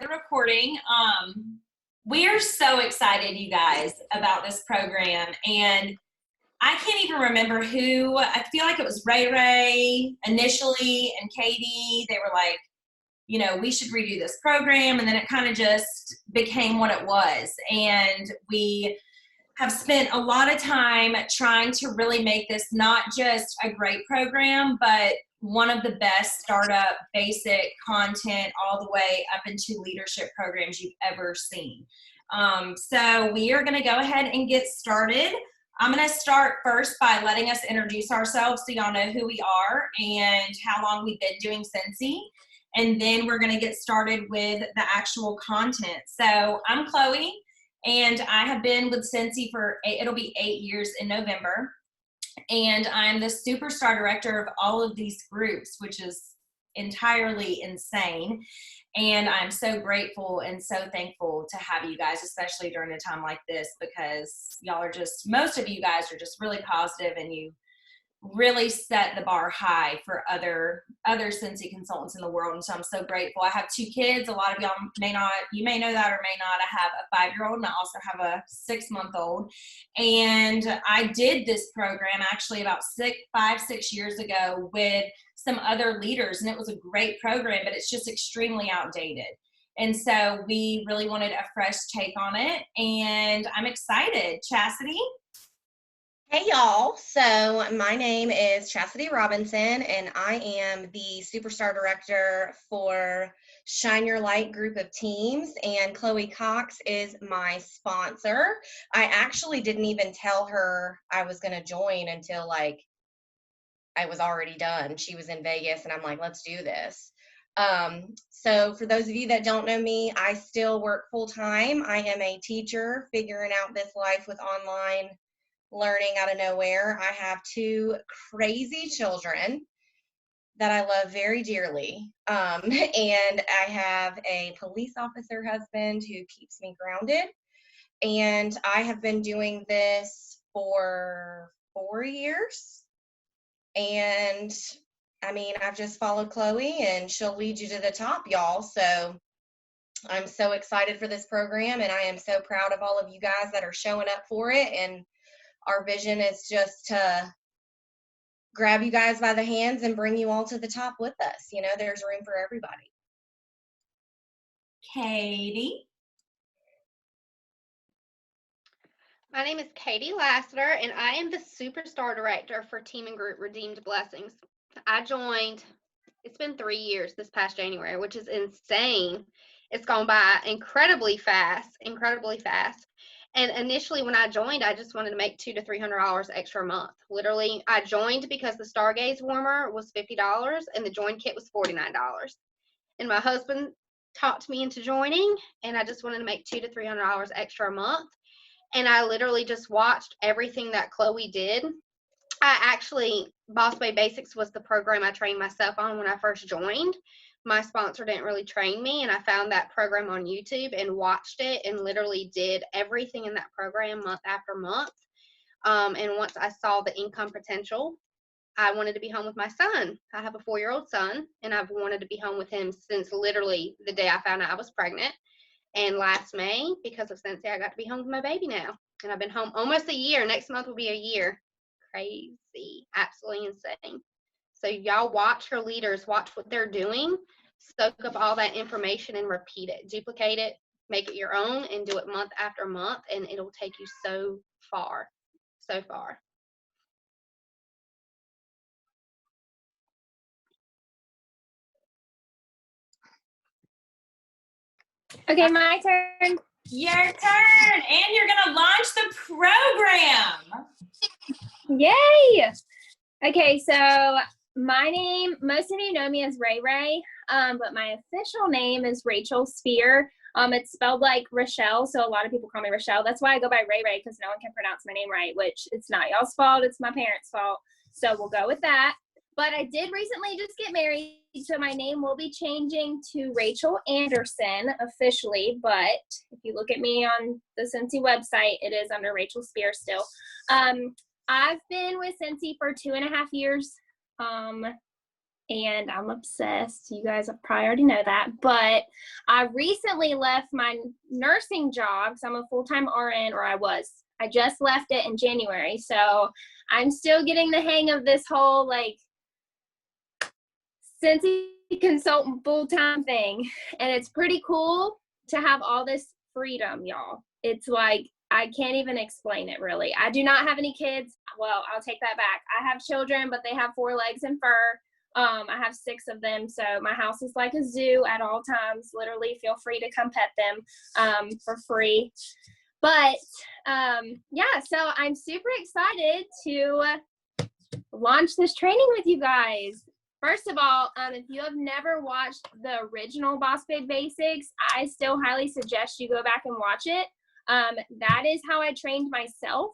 recording. We are so excited, you guys, about this program. And I can't even remember who. I feel like it was Ray initially and Katie. They were like, you know, we should redo this program. And then it kind of just became what it was. And we have spent a lot of time trying to really make this not just a great program, but one of the best startup basic content all the way up into leadership programs you've ever seen. So we are going to go ahead and get started. I'm going to start first by letting us introduce ourselves so y'all know who we are and how long we've been doing Scentsy. And then we're going to get started with the actual content. So I'm Chloe, and I have been with Scentsy for, it'll be 8 years in November. And I'm the superstar director of all of these groups, which is entirely insane. And I'm so grateful and so thankful to have you guys, especially during a time like this, because y'all are just, most of you guys are just really positive, and you really set the bar high for other Scentsy consultants in the world. And so I'm so grateful. I have 2 kids. A lot of y'all may not, you may know that or may not. I have a 5-year-old and I also have a 6-month-old. And I did this program actually about 5-6 years ago with some other leaders, and it was a great program, but it's just extremely outdated. And so we really wanted a fresh take on it, and I'm excited. Chasity? Hey y'all, so my name is Chasity Robinson, and I am the Superstar Director for Shine Your Light group of teams, and Chloe Cox is my sponsor. I actually didn't even tell her I was going to join until like I was already done. She was in Vegas and I'm like, let's do this. So for those of you that don't know me, I still work full-time. I am a teacher figuring out this life with online learning out of nowhere. I have 2 crazy children that I love very dearly. And I have a police officer husband who keeps me grounded. And I have been doing this for 4 years. And I mean, I've just followed Chloe, and she'll lead you to the top, y'all. So I'm so excited for this program, and I am so proud of all of you guys that are showing up for it. And our vision is just to grab you guys by the hands and bring you all to the top with us. You know, there's room for everybody. Katie? My name is Katie Lassiter, and I am the Superstar Director for Team and Group Redeemed Blessings. I joined, it's been 3 years this past January, which is insane. It's gone by incredibly fast. And initially when I joined, I just wanted to make $200 to $300 extra a month. Literally, I joined because the Stargaze warmer was $50 and the join kit was $49. And my husband talked me into joining, and I just wanted to make $200 to $300 extra a month. And I literally just watched everything that Chloe did. Boss Babe Basics was the program I trained myself on when I first joined. My sponsor didn't really train me, and I found that program on YouTube and watched it and literally did everything in that program month after month. And once I saw the income potential, I wanted to be home with my son. I have a 4-year-old son, and I've wanted to be home with him since literally the day I found out I was pregnant. And last May, because of Scentsy, I got to be home with my baby now. And I've been home almost a year. Next month will be a year. Crazy. Absolutely insane. So y'all watch her leaders, watch what they're doing, soak up all that information and repeat it. Duplicate it, make it your own, and do it month after month, and it'll take you so far. So far. Okay, my turn. Your turn. And you're going to launch the program. Yay! Okay, so my name, most of you know me as Ray, but my official name is Rachel Spear. It's spelled like Rochelle, so a lot of people call me Rochelle. That's why I go by Ray because no one can pronounce my name right, which it's not y'all's fault, it's my parents' fault. So we'll go with that. But I did recently just get married, so my name will be changing to Rachel Anderson officially, but if you look at me on the Scentsy website, it is under Rachel Spear still. I've been with Scentsy for 2.5 years. and I'm obsessed. You guys probably already know that, but I recently left my nursing job because I'm a full-time RN, or I was. I just left it in January, so I'm still getting the hang of this whole like Scentsy consultant full-time thing, and it's pretty cool to have all this freedom, y'all. It's like I can't even explain it really. I do not have any kids. Well, I'll take that back. I have children, but they have 4 legs and fur. I have 6 of them, so my house is like a zoo at all times. Literally, feel free to come pet them for free. But yeah, so I'm super excited to launch this training with you guys. First of all, if you have never watched the original Boss Babe Basics, I still highly suggest you go back and watch it. That is how I trained myself.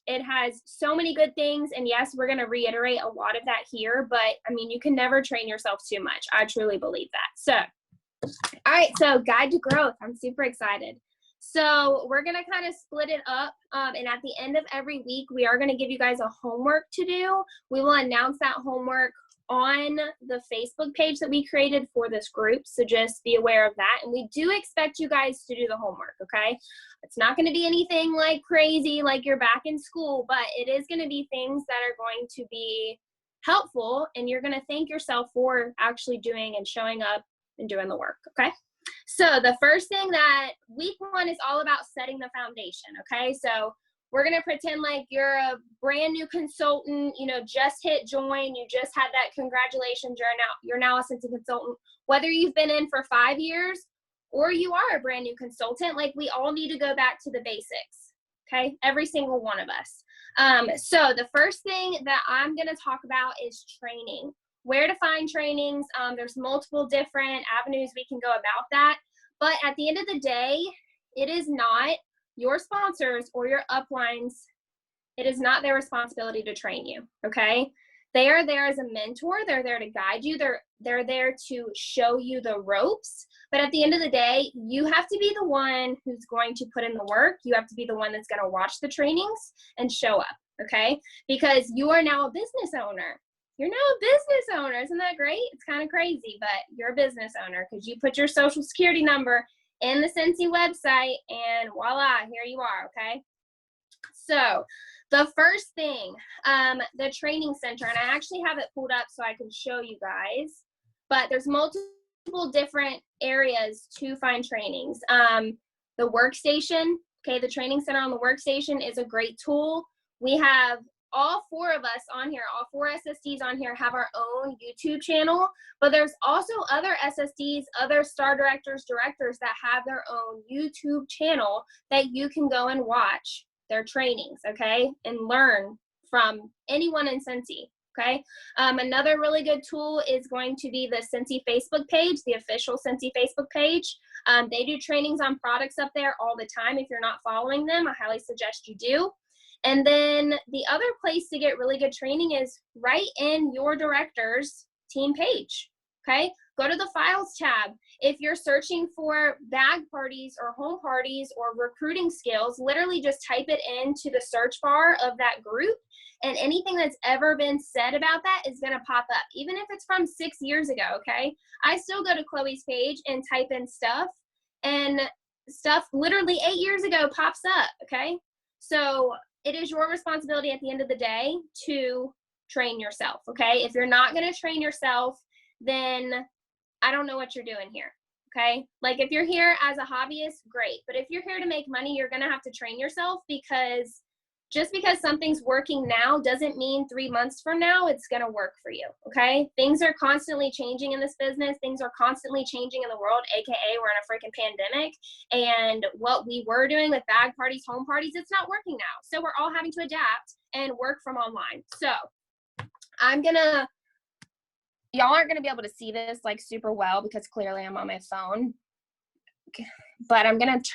It has so many good things, and yes, we're going to reiterate a lot of that here, but I mean, you can never train yourself too much. I truly believe that. So, all right, so Guide to Growth. I'm super excited. So we're going to kind of split it up, and at the end of every week, we are going to give you guys a homework to do. We will announce that homework on the Facebook page that we created for this group, so just be aware of that. And we do expect you guys to do the homework, okay? It's not going to be anything like crazy like you're back in school, but it is going to be things that are going to be helpful, and you're going to thank yourself for actually doing and showing up and doing the work, okay? So the first thing that week 1 is all about setting the foundation, okay? So we're going to pretend like you're a brand new consultant, you know, just hit join, you just had that congratulations, you're now a Scentsy consultant. Whether you've been in for 5 years or you are a brand new consultant, like we all need to go back to the basics, okay? Every single one of us. So the first thing that I'm going to talk about is training. Where to find trainings. There's multiple different avenues we can go about that. But at the end of the day, it is not your sponsors or your uplines, it is not their responsibility to train you, okay? They are there as a mentor. They're there to guide you. They're there to show you the ropes. But at the end of the day, you have to be the one who's going to put in the work. You have to be the one that's going to watch the trainings and show up, okay? Because you are now a business owner. You're now a business owner. Isn't that great? It's kind of crazy, but you're a business owner because you put your social security number in the Scentsy website and voila, here you are, okay? So the first thing, the training center, and I actually have it pulled up so I can show you guys, but there's multiple different areas to find trainings. The workstation, okay, the training center on the workstation is a great tool. We have all 4 of us on here, all 4 SSDs on here have our own YouTube channel, but there's also other SSDs, other star directors that have their own YouTube channel that you can go and watch their trainings, okay, and learn from anyone in Scentsy, okay? Another really good tool is going to be the Scentsy Facebook page, the official Scentsy Facebook page. They do trainings on products up there all the time. If you're not following them, I highly suggest you do. And then the other place to get really good training is right in your director's team page, okay? Go to the files tab. If you're searching for bag parties or home parties or recruiting skills, literally just type it into the search bar of that group, and anything that's ever been said about that is gonna pop up, even if it's from 6 years ago, okay? I still go to Chloe's page and type in stuff, and stuff literally 8 years ago pops up, okay? So it is your responsibility at the end of the day to train yourself, okay? If you're not going to train yourself, then I don't know what you're doing here, okay? Like if you're here as a hobbyist, great. But if you're here to make money, you're going to have to train yourself, because just because something's working now doesn't mean 3 months from now it's going to work for you, okay? Things are constantly changing in this business. Things are constantly changing in the world, AKA we're in a freaking pandemic. And what we were doing with bag parties, home parties, it's not working now. So we're all having to adapt and work from online. So y'all aren't going to be able to see this like super well because clearly I'm on my phone. Okay. But I'm going to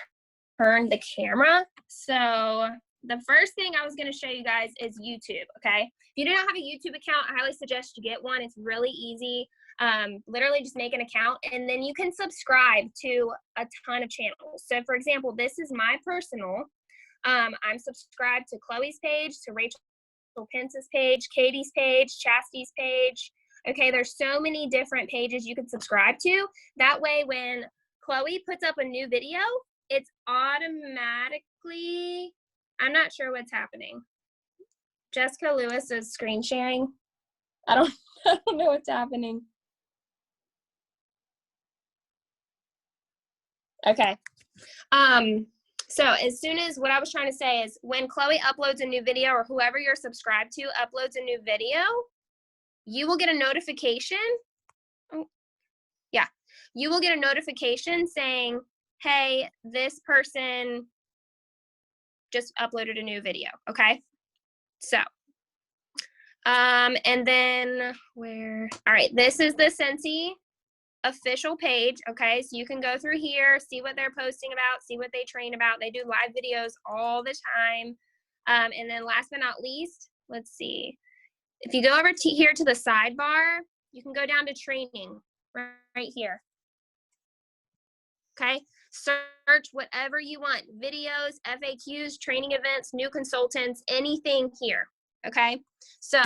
turn the camera. So the first thing I was going to show you guys is YouTube, okay? If you do not have a YouTube account, I highly suggest you get one. It's really easy. Literally just make an account, and then you can subscribe to a ton of channels. So for example, this is my personal. I'm subscribed to Chloe's page, to Rachel's Pence's page, Katie's page, Chastity's page. Okay, there's so many different pages you can subscribe to. That way, when Chloe puts up a new video, it's automatically, I'm not sure what's happening. Jessica Lewis is screen sharing. I don't know what's happening. Okay. So as soon as, what I was trying to say is when Chloe uploads a new video, or whoever you're subscribed to uploads a new video, you will get a notification. Oh, yeah. You will get a notification saying, hey, this person just uploaded a new video. Okay. So, and then all right, this is the Scentsy official page. Okay, so you can go through here, see what they're posting about, see what they train about. They do live videos all the time. And then last but not least, let's see. If you go over here to the sidebar, you can go down to training right here. Okay, search whatever you want, videos, FAQs, training events, new consultants, anything here. Okay, so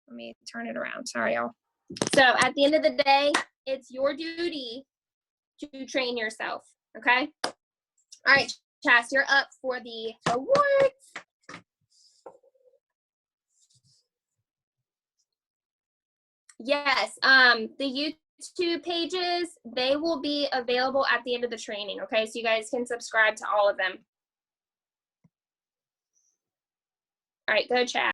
let me turn it around. Sorry, y'all. So at the end of the day, it's your duty to train yourself, okay? All right, Chas, you're up for the awards. Yes, the YouTube pages, they will be available at the end of the training, okay? So you guys can subscribe to all of them. All right, go Chas.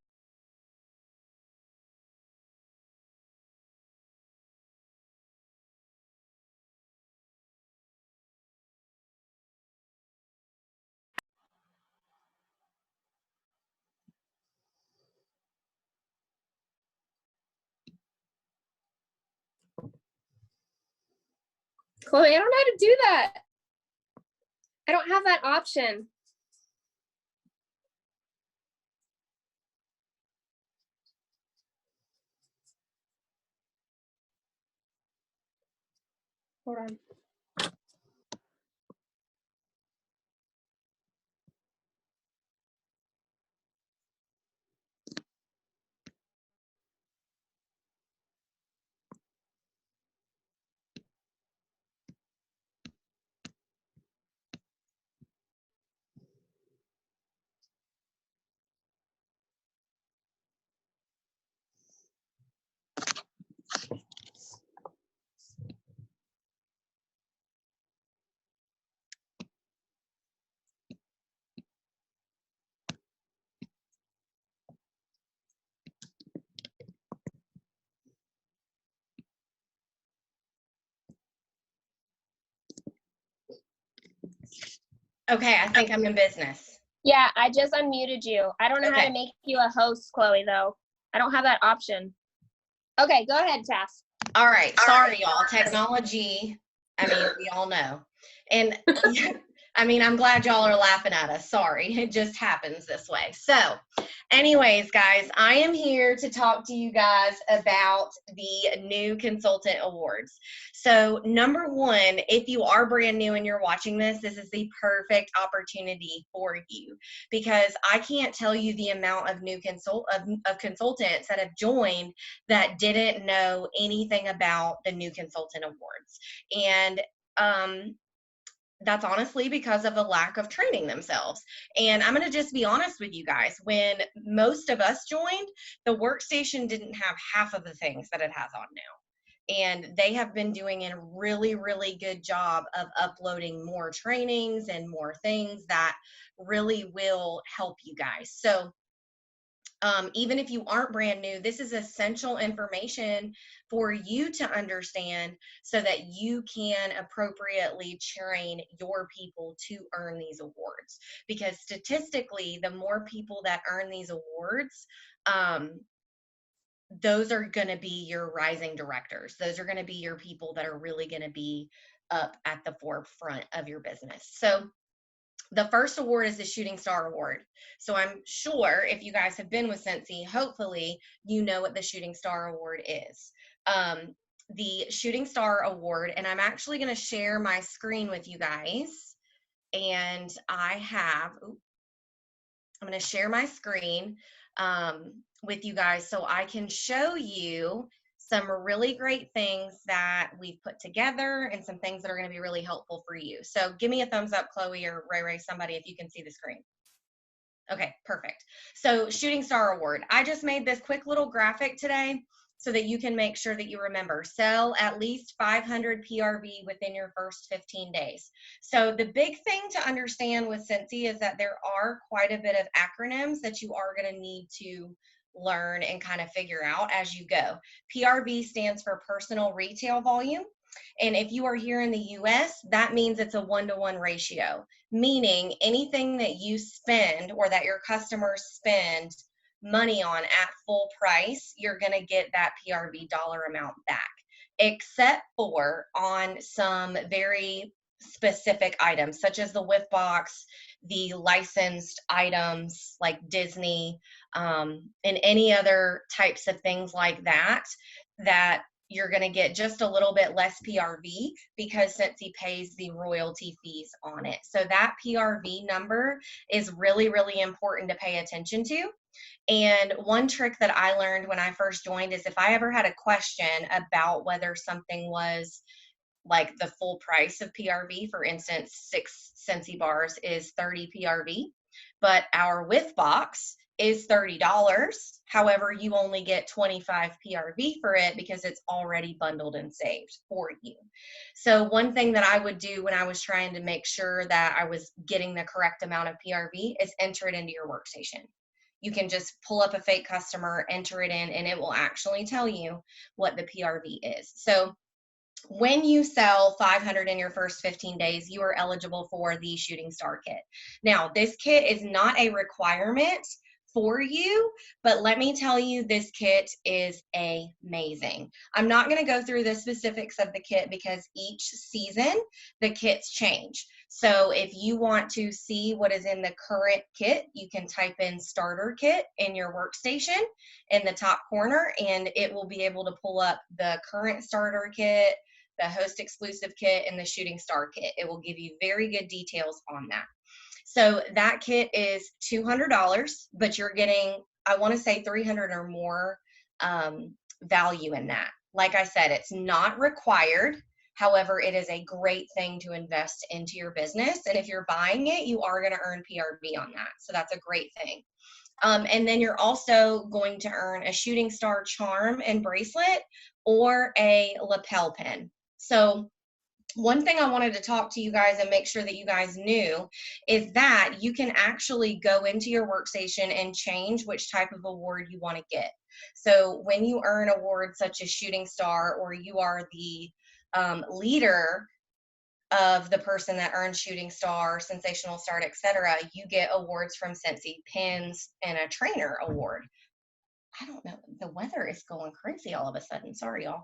Chloe, I don't know how to do that. I don't have that option. Hold on. Okay, I think I'm in business. Yeah, I just unmuted you. I don't know how to make you a host, Chloe, though. I don't have that option. Okay, go ahead, Chas. All right, sorry, y'all. Technology, I mean, we all know. And I mean, I'm glad y'all are laughing at us. Sorry, it just happens this way. So anyways, guys, I am here to talk to you guys about the new consultant awards. So number one, if you are brand new and you're watching this, this is the perfect opportunity for you, because I can't tell you the amount of new consultants that have joined that didn't know anything about the new consultant awards. And that's honestly because of a lack of training themselves. And I'm going to just be honest with you guys. When most of us joined, the workstation didn't have half of the things that it has on now. And they have been doing a really, really good job of uploading more trainings and more things that really will help you guys. So even if you aren't brand new, this is essential information for you to understand so that you can appropriately train your people to earn these awards. Because statistically, the more people that earn these awards, those are going to be your rising directors. Those are going to be your people that are really going to be up at the forefront of your business. So the first award is the Shooting Star Award. So I'm sure if you guys have been with Scentsy, hopefully you know what the Shooting Star Award is. The Shooting Star Award, and I'm actually going to share my screen with you guys. And I have, I'm going to share my screen with you guys so I can show you some really great things that we've put together and some things that are going to be really helpful for you. So give me a thumbs up, Chloe or Ray Ray, somebody, if you can see the screen. Okay, perfect. So Shooting Star Award. I just made this quick little graphic today so that you can make sure that you remember. Sell at least 500 PRV within your first 15 days. So the big thing to understand with Scentsy is that there are quite a bit of acronyms that you are going to need to learn and kind of figure out as you go. PRV stands for personal retail volume. And if you are here in the US, that means it's a 1-to-1 ratio, meaning anything that you spend or that your customers spend money on at full price, you're going to get that PRV dollar amount back, except for on some very specific items, such as the whiff box, the licensed items like Disney, and any other types of things like that, that you're going to get just a little bit less PRV because Scentsy pays the royalty fees on it. So that PRV number is really, really important to pay attention to. And one trick that I learned when I first joined is if I ever had a question about whether something was like the full price of PRV, for instance, 6 Scentsy bars is 30 PRV, but our whiff box is $30. However, you only get 25 PRV for it because it's already bundled and saved for you. So one thing that I would do when I was trying to make sure that I was getting the correct amount of PRV is enter it into your workstation. You can just pull up a fake customer, enter it in, and it will actually tell you what the PRV is. So when you sell 500 in your first 15 days, you are eligible for the Shooting Star kit. Now, this kit is not a requirement for you, but let me tell you, this kit is amazing. I'm not going to go through the specifics of the kit because each season the kits change. So if you want to see what is in the current kit, you can type in starter kit in your workstation in the top corner, and it will be able to pull up the current starter kit, the host exclusive kit, and the Shooting Star kit. It will give you very good details on that. So that kit is $200, but you're getting, I want to say 300 or more value in that. Like I said, it's not required. However, it is a great thing to invest into your business. And if you're buying it, you are going to earn PRV on that. So that's a great thing. And then you're also going to earn a Shooting Star charm and bracelet or a lapel pin. So one thing I wanted to talk to you guys and make sure that you guys knew is that you can actually go into your workstation and change which type of award you want to get. So when you earn awards such as Shooting Star, or you are the leader of the person that earns Shooting Star, Sensational Start, etc., you get awards from Scentsy, pins, and a trainer award. I don't know, the weather is going crazy all of a sudden. Sorry, y'all.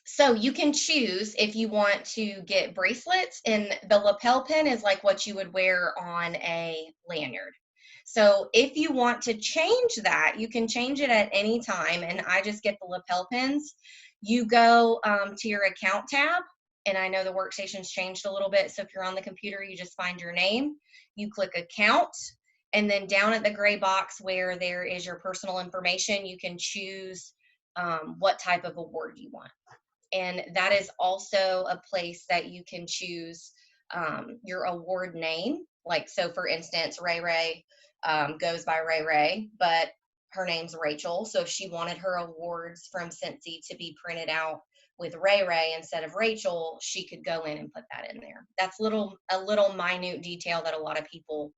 So you can choose if you want to get bracelets, and the lapel pin is like what you would wear on a lanyard. So if you want to change that, you can change it at any time, and I just get the lapel pins. You go to your account tab, and I know the workstation's changed a little bit, so if you're on the computer, you just find your name, you click account, and then down at the gray box where there is your personal information, you can choose what type of award you want. And that is also a place that you can choose your award name. Like, so for instance, Ray Ray goes by Ray Ray, but her name's Rachel. So if she wanted her awards from Scentsy to be printed out with Ray Ray instead of Rachel, she could go in and put that in there. That's a little minute detail that a lot of people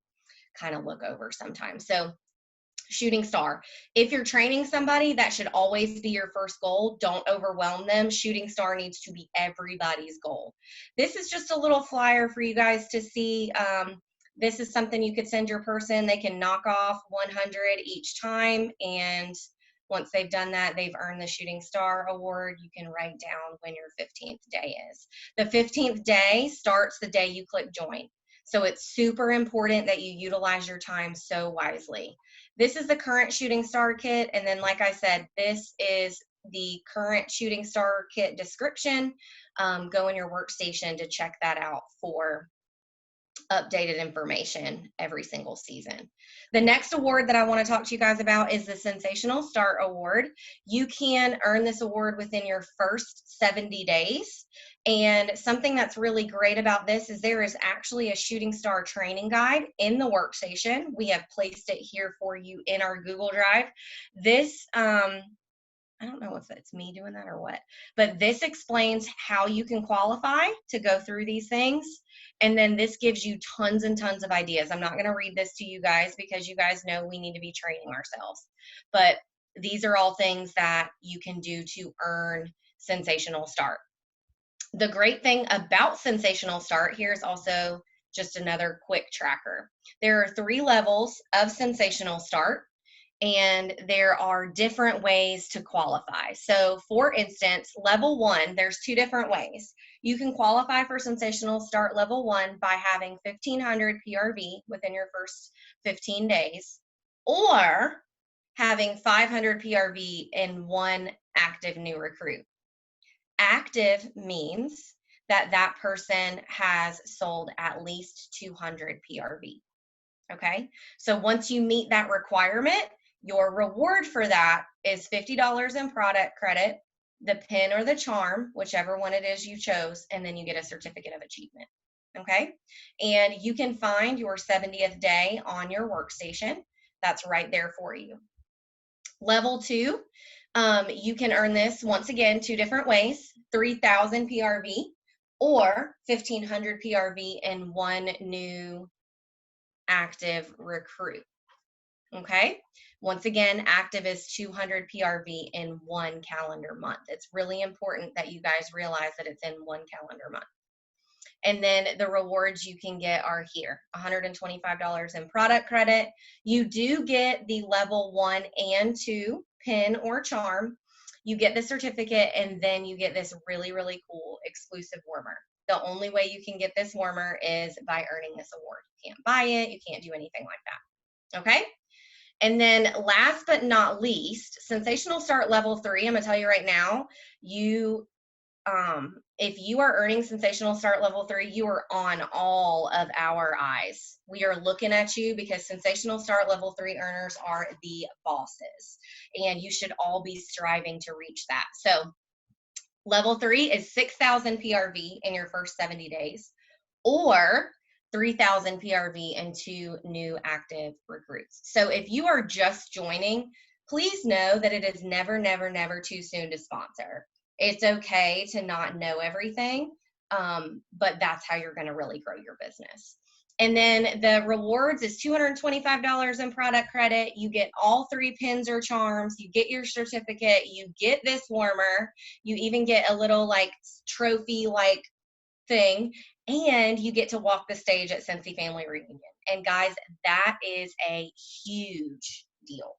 kind of look over sometimes. So Shooting Star. If you're training somebody, that should always be your first goal. Don't overwhelm them. Shooting Star needs to be everybody's goal. This is just a little flyer for you guys to see. This is something you could send your person. They can knock off 100 each time, and once they've done that, they've earned the Shooting Star award. You can write down when your 15th day is. The 15th day starts the day you click join. So it's super important that you utilize your time so wisely. This is the current Shooting Star kit, and then like I said, this is the current Shooting Star kit description. Go in your workstation to check that out for updated information every single season. The next award that I want to talk to you guys about is the Sensational Start Award. You can earn this award within your first 70 days. And something that's really great about this is there is actually a Shooting Star training guide in the workstation. We have placed it here for you in our Google Drive. This, I don't know if it's me doing that or what, but this explains how you can qualify to go through these things. And then this gives you tons and tons of ideas. I'm not going to read this to you guys because you guys know we need to be training ourselves. But these are all things that you can do to earn Sensational Start. The great thing about Sensational Start, here's also just another quick tracker. There are 3 levels of Sensational Start, and there are different ways to qualify. So for instance, level 1, there's 2 different ways. You can qualify for Sensational Start level 1 by having 1,500 PRV within your first 15 days, or having 500 PRV in 1 active new recruit. Active means that that person has sold at least 200 PRV. Okay, so once you meet that requirement, your reward for that is $50 in product credit, the pin or the charm, whichever one it is you chose, and then you get a certificate of achievement. Okay, and you can find your 70th day on your workstation. That's right there for you. Level 2, you can earn this once again 2 different ways: 3,000 PRV or 1,500 PRV in 1 new active recruit. Okay, once again, active is 200 PRV in 1 calendar month. It's really important that you guys realize that it's in 1 calendar month. And then the rewards you can get are here: $125 in product credit. You do get the level 1 and 2 pin or charm. You get the certificate, and then you get this really, really cool exclusive warmer. The only way you can get this warmer is by earning this award. You can't buy it. You can't do anything like that. Okay? And then last but not least, Sensational Start level 3, I'm going to tell you right now, if you are earning Sensational Start level 3, you are on all of our eyes. We are looking at you because Sensational Start level 3 earners are the bosses, and you should all be striving to reach that. So level 3 is 6,000 PRV in your first 70 days, or 3,000 PRV and 2 new active recruits. So if you are just joining, please know that it is never, never, never too soon to sponsor. It's okay to not know everything, but that's how you're going to really grow your business. And then the rewards is $225 in product credit. You get all 3 pins or charms. You get your certificate. You get this warmer. You even get a little like trophy like thing, and you get to walk the stage at Scentsy Family Reunion. And guys, that is a huge deal.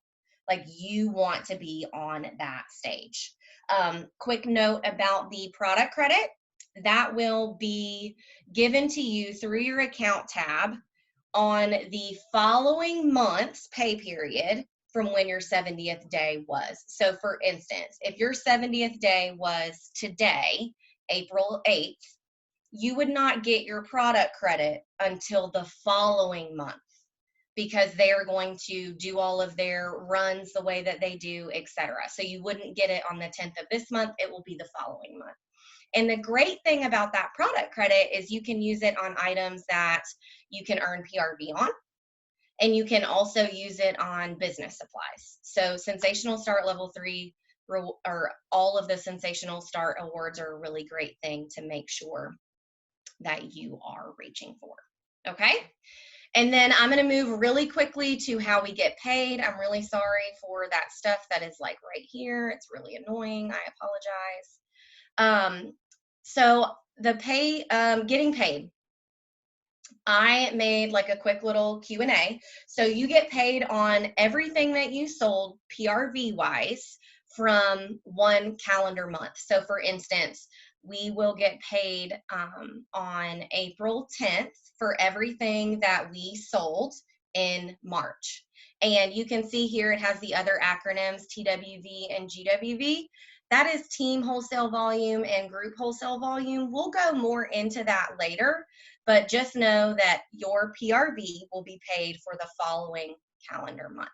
Like, you want to be on that stage. Quick note about the product credit: that will be given to you through your account tab on the following month's pay period from when your 70th day was. So for instance, if your 70th day was today, April 8th, you would not get your product credit until the following month, because they are going to do all of their runs the way that they do, etc. So you wouldn't get it on the 10th of this month, it will be the following month. And the great thing about that product credit is you can use it on items that you can earn PRV on, and you can also use it on business supplies. So Sensational Start level 3, or all of the Sensational Start awards, are a really great thing to make sure that you are reaching for. Okay? And then I'm going to move really quickly to how we get paid. I'm really sorry for that stuff that is like right here. It's really annoying. I apologize. So the pay, getting paid. I made like a quick little Q&A. So you get paid on everything that you sold PRV wise from 1 calendar month. So for instance, we will get paid on April 10th for everything that we sold in March. And you can see here it has the other acronyms, TWV and GWV. That is team wholesale volume and group wholesale volume. We'll go more into that later, but just know that your PRV will be paid for the following calendar month.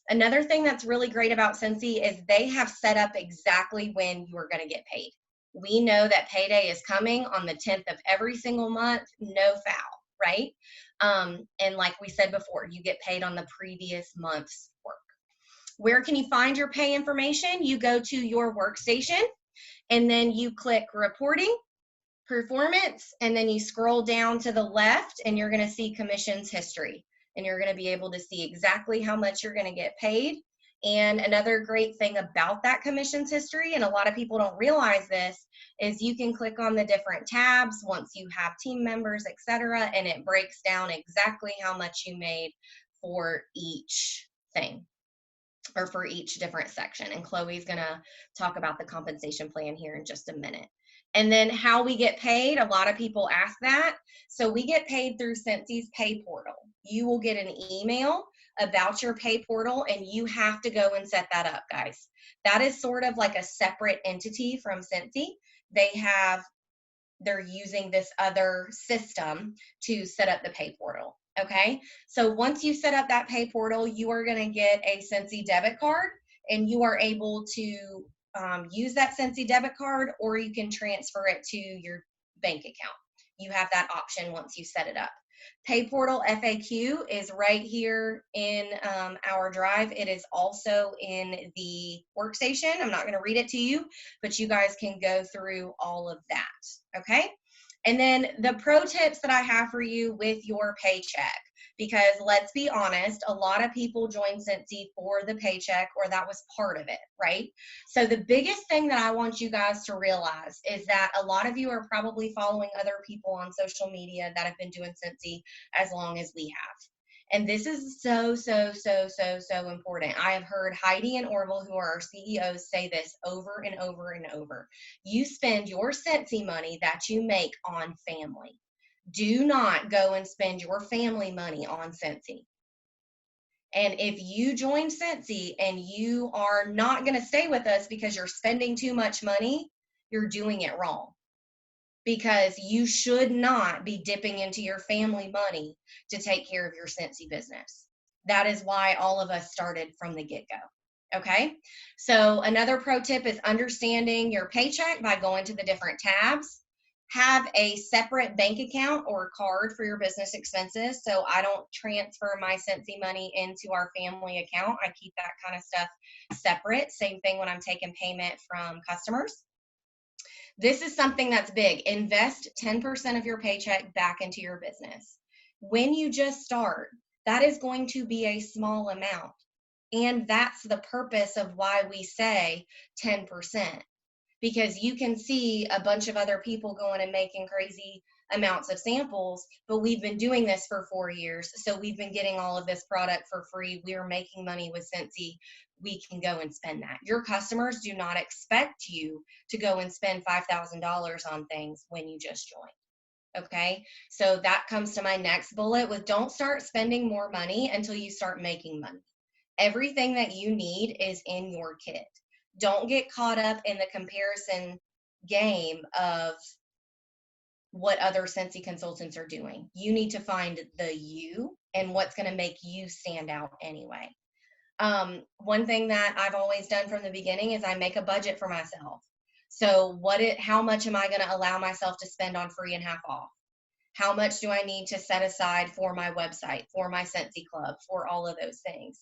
Another thing that's really great about Scentsy is they have set up exactly when you are going to get paid. We know that payday is coming on the 10th of every single month, no foul, right? And like we said before, you get paid on the previous month's work. Where can you find your pay information? You go to your workstation and then you click reporting, performance, and then you scroll down to the left and you're going to see commissions history. And you're going to be able to see exactly how much you're going to get paid. And another great thing about that commissions history, and a lot of people don't realize this, is you can click on the different tabs once you have team members, etc., and it breaks down exactly how much you made for each thing, or for each different section. And Chloe's going to talk about the compensation plan here in just a minute. And then how we get paid, a lot of people ask that. So we get paid through Scentsy's pay portal. You will get an email about your pay portal, and you have to go and set that up, guys. That is sort of like a separate entity from Scentsy. They're using this other system to set up the pay portal. Okay, so once you set up that pay portal, you are going to get a Scentsy debit card, and you are able to use that Scentsy debit card, or you can transfer it to your bank account. You have that option once you set it up. Pay portal FAQ is right here in our drive. It is also in the workstation. I'm not going to read it to you, but you guys can go through all of that. Okay. And then the pro tips that I have for you with your paycheck, because let's be honest, a lot of people join Scentsy for the paycheck, or that was part of it, right? So the biggest thing that I want you guys to realize is that a lot of you are probably following other people on social media that have been doing Scentsy as long as we have. And this is so important. I have heard Heidi and Orville, who are our CEOs, say this over and over and over. You spend your Scentsy money that you make on family. Do not go and spend your family money on Scentsy. And if you join Scentsy and you are not going to stay with us because you're spending too much money, you're doing it wrong. Because you should not be dipping into your family money to take care of your Scentsy business. That is why all of us started from the get-go. Okay, so another pro tip is understanding your paycheck by going to the different tabs. Have a separate bank account or card for your business expenses. So I don't transfer my Scentsy money into our family account. I keep that kind of stuff separate. Same thing when I'm taking payment from customers. This is something that's big. Invest 10% of your paycheck back into your business. When you just start, that is going to be a small amount. And that's the purpose of why we say 10%. Because you can see a bunch of other people going and making crazy amounts of samples, but we've been doing this for 4 years. So we've been getting all of this product for free. We're making money with Scentsy. We can go and spend that. Your customers do not expect you to go and spend $5,000 on things when you just joined. Okay, so that comes to my next bullet with don't start spending more money until you start making money. Everything that you need is in your kit. Don't get caught up in the comparison game of what other Scentsy consultants are doing. You need to find the you and what's going to make you stand out anyway. One thing that I've always done from the beginning is I make a budget for myself. So how much am I going to allow myself to spend on free and half off? How much do I need to set aside for my website, for my Scentsy club, for all of those things?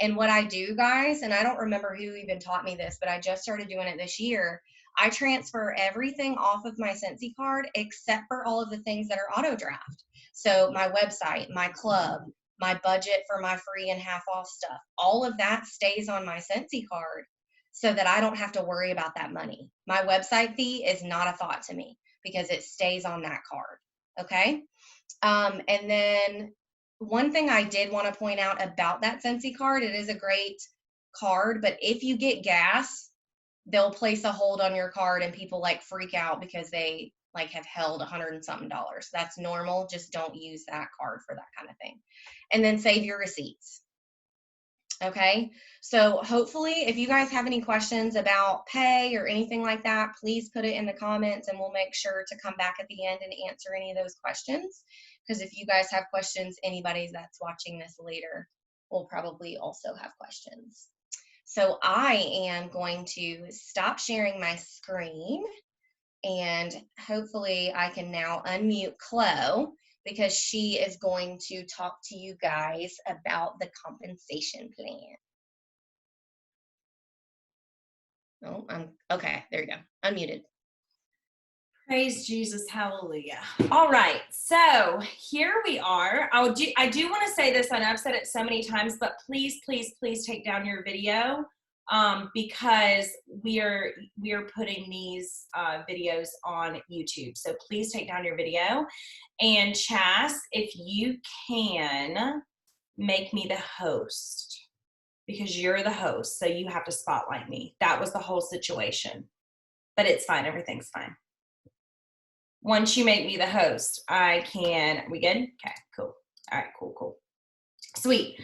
And what I do, guys, and I don't remember who even taught me this, but I just started doing it this year. I transfer everything off of my Scentsy card except for all of the things that are auto draft. So my website, my club, my budget for my free and half off stuff, all of that stays on my Scentsy card so that I don't have to worry about that money. My website fee is not a thought to me because it stays on that card. Okay. And then one thing I did want to point out about that Scentsy card, it is a great card, but if you get gas, they'll place a hold on your card and people like freak out because they like have held $100 and something. That's normal. Just don't use that card for that kind of thing. And then save your receipts. Okay, so hopefully if you guys have any questions about pay or anything like that, please put it in the comments and we'll make sure to come back at the end and answer any of those questions. Because if you guys have questions, anybody that's watching this later will probably also have questions. So I am going to stop sharing my screen, and hopefully I can now unmute Chloe, because she is going to talk to you guys about the compensation plan. Oh, okay, there you go, unmuted. Praise Jesus, hallelujah. All right, so here we are. I do want to say this, I know I've said it so many times, but please, please, please take down your video, because we are putting these videos on YouTube. So please take down your video. And Chas, if you can make me the host, because you're the host, so you have to spotlight me. That was the whole situation, but it's fine, everything's fine. Once you make me the host, I can, we good? Okay, cool. All right, cool. Sweet.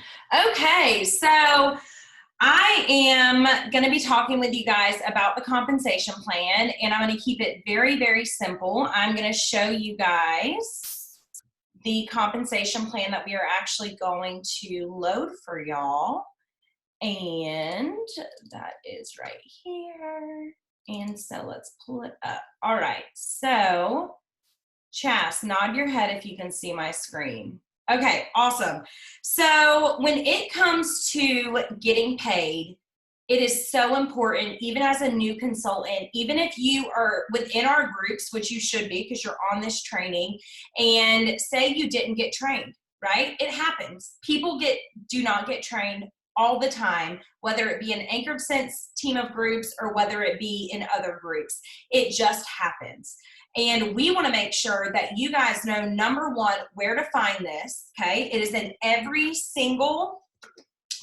Okay, so I am going to be talking with you guys about the compensation plan, and I'm going to keep it very, very simple. I'm going to show you guys the compensation plan that we are actually going to load for y'all, and that is right here. And so let's pull it up. All right, so Chas, nod your head if you can see my screen. Okay, awesome. So when it comes to getting paid, it is so important, even as a new consultant, even if you are within our groups, which you should be because you're on this training, and say you didn't get trained, right? It happens. People do not get trained all the time, whether it be an Anchored Sense team of groups or whether it be in other groups. It just happens. And we want to make sure that you guys know, number one, where to find this, okay? It is in every single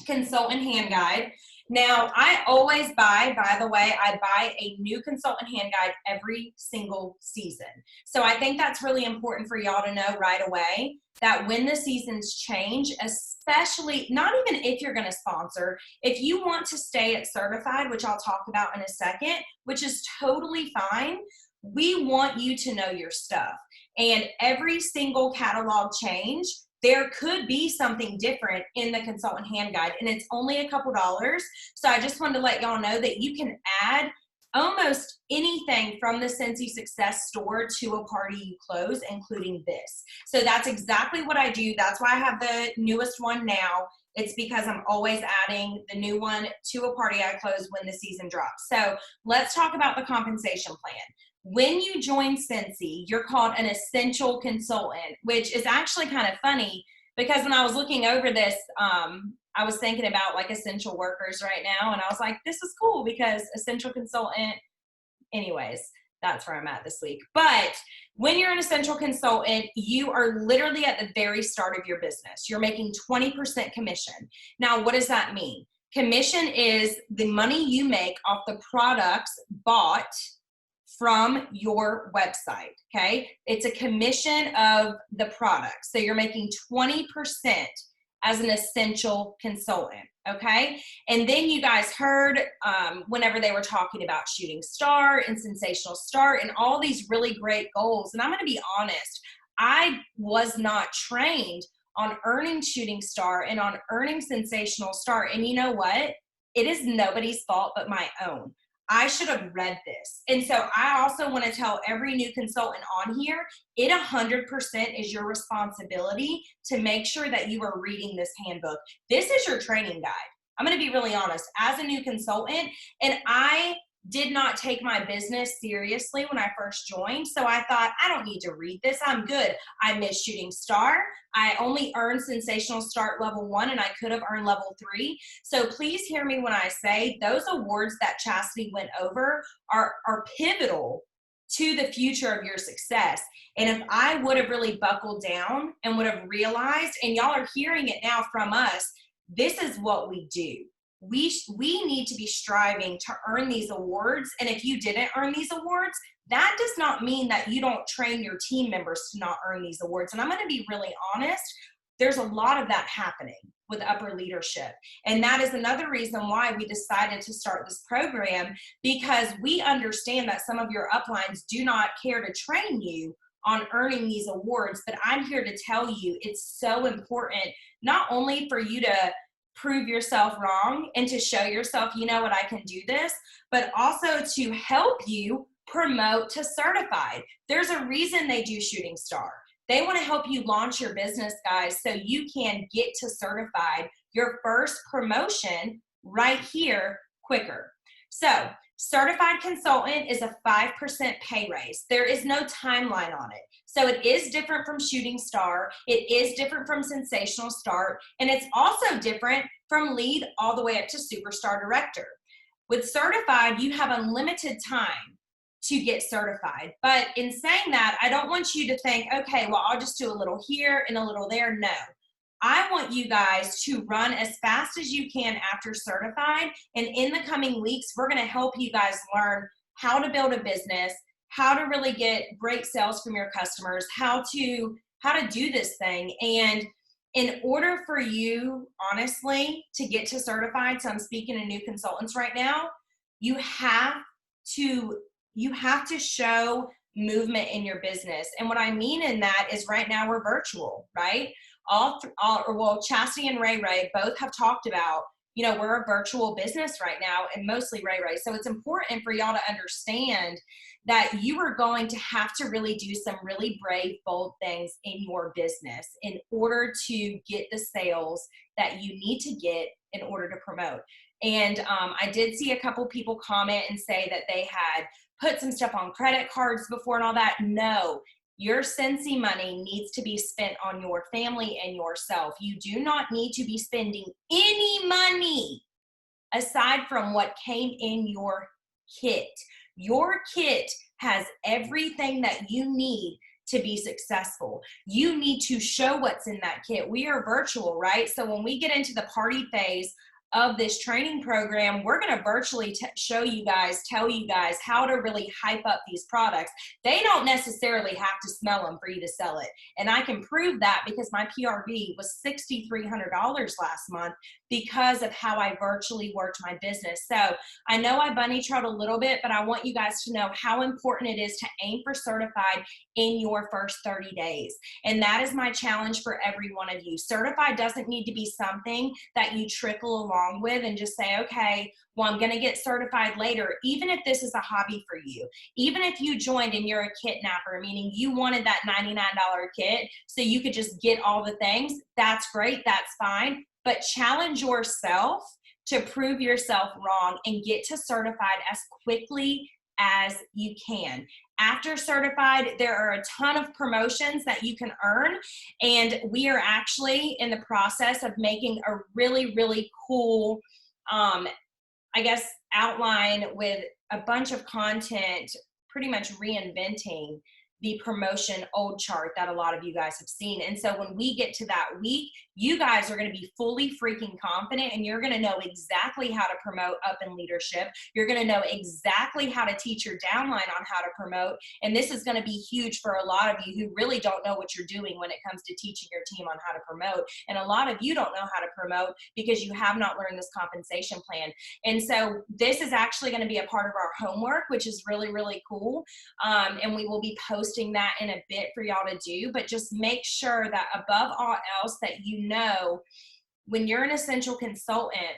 consultant hand guide. Now, I always buy, by the way, I buy a new consultant hand guide every single season. So I think that's really important for y'all to know right away, that when the seasons change, especially, not even if you're going to sponsor, if you want to stay at certified, which I'll talk about in a second, which is totally fine, we want you to know your stuff. And every single catalog change, there could be something different in the consultant hand guide, and it's only a couple dollars. So I just wanted to let y'all know that you can add almost anything from the Scentsy Success store to a party you close, including this. So that's exactly what I do. That's why I have the newest one now. It's because I'm always adding the new one to a party I close when the season drops. So let's talk about the compensation plan. When you join Scentsy, you're called an essential consultant, which is actually kind of funny because when I was looking over this, I was thinking about like essential workers right now, and I was like, this is cool because essential consultant, anyways, that's where I'm at this week. But when you're an essential consultant, you are literally at the very start of your business. You're making 20% commission. Now, what does that mean? Commission is the money you make off the products bought from your website, okay? It's a commission of the product. So you're making 20% as an essential consultant, okay? And then you guys heard whenever they were talking about Shooting Star and Sensational Start and all these really great goals. And I'm gonna be honest, I was not trained on earning Shooting Star and on earning Sensational Start. And you know what? It is nobody's fault but my own. I should have read this. And so I also want to tell every new consultant on here, it 100% is your responsibility to make sure that you are reading this handbook. This is your training guide. I'm going to be really honest. As a new consultant, and I did not take my business seriously when I first joined. So I thought, I don't need to read this. I'm good. I missed Shooting Star. I only earned Sensational Start level 1, and I could have earned level 3. So please hear me when I say those awards that Chasity went over are pivotal to the future of your success. And if I would have really buckled down and would have realized, and y'all are hearing it now from us, this is what we do. We need to be striving to earn these awards. And if you didn't earn these awards, that does not mean that you don't train your team members to not earn these awards. And I'm going to be really honest, there's a lot of that happening, with upper leadership. And that is another reason why we decided to start this program, because we understand that some of your uplines do not care to train you on earning these awards, but I'm here to tell you it's so important, not only for you to prove yourself wrong and to show yourself, you know what, I can do this, but also to help you promote to certified. There's a reason they do Shooting Star. They want to help you launch your business, guys, so you can get to certified, your first promotion right here quicker. So certified consultant is a 5% pay raise. There is no timeline on it. So it is different from Shooting Star. It is different from Sensational Start. And it's also different from lead all the way up to Superstar Director. With certified, you have unlimited time to get certified. But in saying that, I don't want you to think, okay, well, I'll just do a little here and a little there. No. I want you guys to run as fast as you can after certified. And in the coming weeks, we're going to help you guys learn how to build a business, how to really get great sales from your customers, how to do this thing. And in order for you, honestly, to get to certified, so I'm speaking to new consultants right now, you have to show movement in your business. And what I mean in that is right now we're virtual, right? Chasity and Ray both have talked about, you know, we're a virtual business right now, and mostly Ray. So it's important for y'all to understand that you are going to have to really do some really brave, bold things in your business in order to get the sales that you need to get in order to promote. And I did see a couple people comment and say that they had put some stuff on credit cards before and all that. No, your Scentsy money needs to be spent on your family and yourself. You do not need to be spending any money aside from what came in your kit. Your kit has everything that you need to be successful. You need to show what's in that kit. We are virtual, right? So when we get into the party phase of this training program, we're going to virtually show you guys, tell you guys how to really hype up these products. They don't necessarily have to smell them for you to sell it. And I can prove that because my PRV was $6,300 last month because of how I virtually worked my business. So I know I bunny trailed a little bit, but I want you guys to know how important it is to aim for certified in your first 30 days. And that is my challenge for every one of you. Certified doesn't need to be something that you trickle along with and just say, okay, well, I'm going to get certified later. Even if this is a hobby for you, even if you joined and you're a kitnapper, meaning you wanted that $99 kit so you could just get all the things, that's great, that's fine. But challenge yourself to prove yourself wrong and get to certified as quickly as you can. After certified, there are a ton of promotions that you can earn, and we are actually in the process of making a really, really cool, outline with a bunch of content, pretty much reinventing the promotion old chart that a lot of you guys have seen. And so when we get to that week, you guys are going to be fully freaking confident, and you're going to know exactly how to promote up in leadership. You're going to know exactly how to teach your downline on how to promote. And this is going to be huge for a lot of you who really don't know what you're doing when it comes to teaching your team on how to promote. And a lot of you don't know how to promote because you have not learned this compensation plan. And so this is actually going to be a part of our homework, which is really, really cool. And we will be posting that in a bit for y'all to do, but just make sure that above all else that you know, when you're an essential consultant,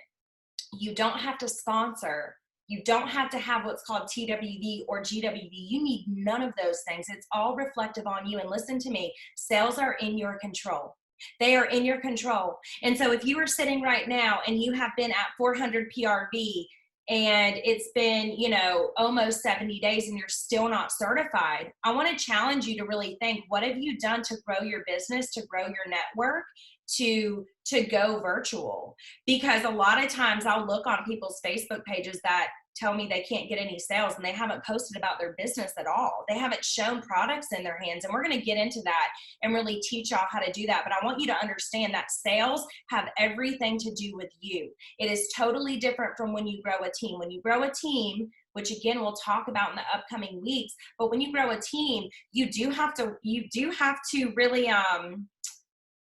you don't have to sponsor. You don't have to have what's called TWV or GWV. You need none of those things. It's all reflective on you. And listen to me, sales are in your control. They are in your control. And so if you are sitting right now and you have been at 400 PRV and it's been, you know, almost 70 days and you're still not certified, I want to challenge you to really think, what have you done to grow your business, to grow your network, to go virtual? Because a lot of times I'll look on people's Facebook pages that tell me they can't get any sales and they haven't posted about their business at all. They haven't shown products in their hands. And we're going to get into that and really teach y'all how to do that. But I want you to understand that sales have everything to do with you. It is totally different from when you grow a team. When you grow a team, which again, we'll talk about in the upcoming weeks, but when you grow a team, you do have to really,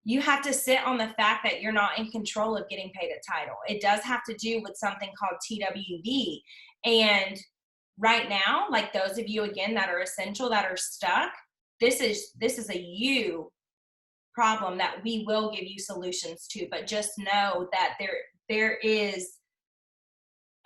you have to sit on the fact that you're not in control of getting paid a title. It does have to do with something called TWV. And right now, like those of you, again, that are essential, that are stuck, this is a you problem that we will give you solutions to. But just know that there is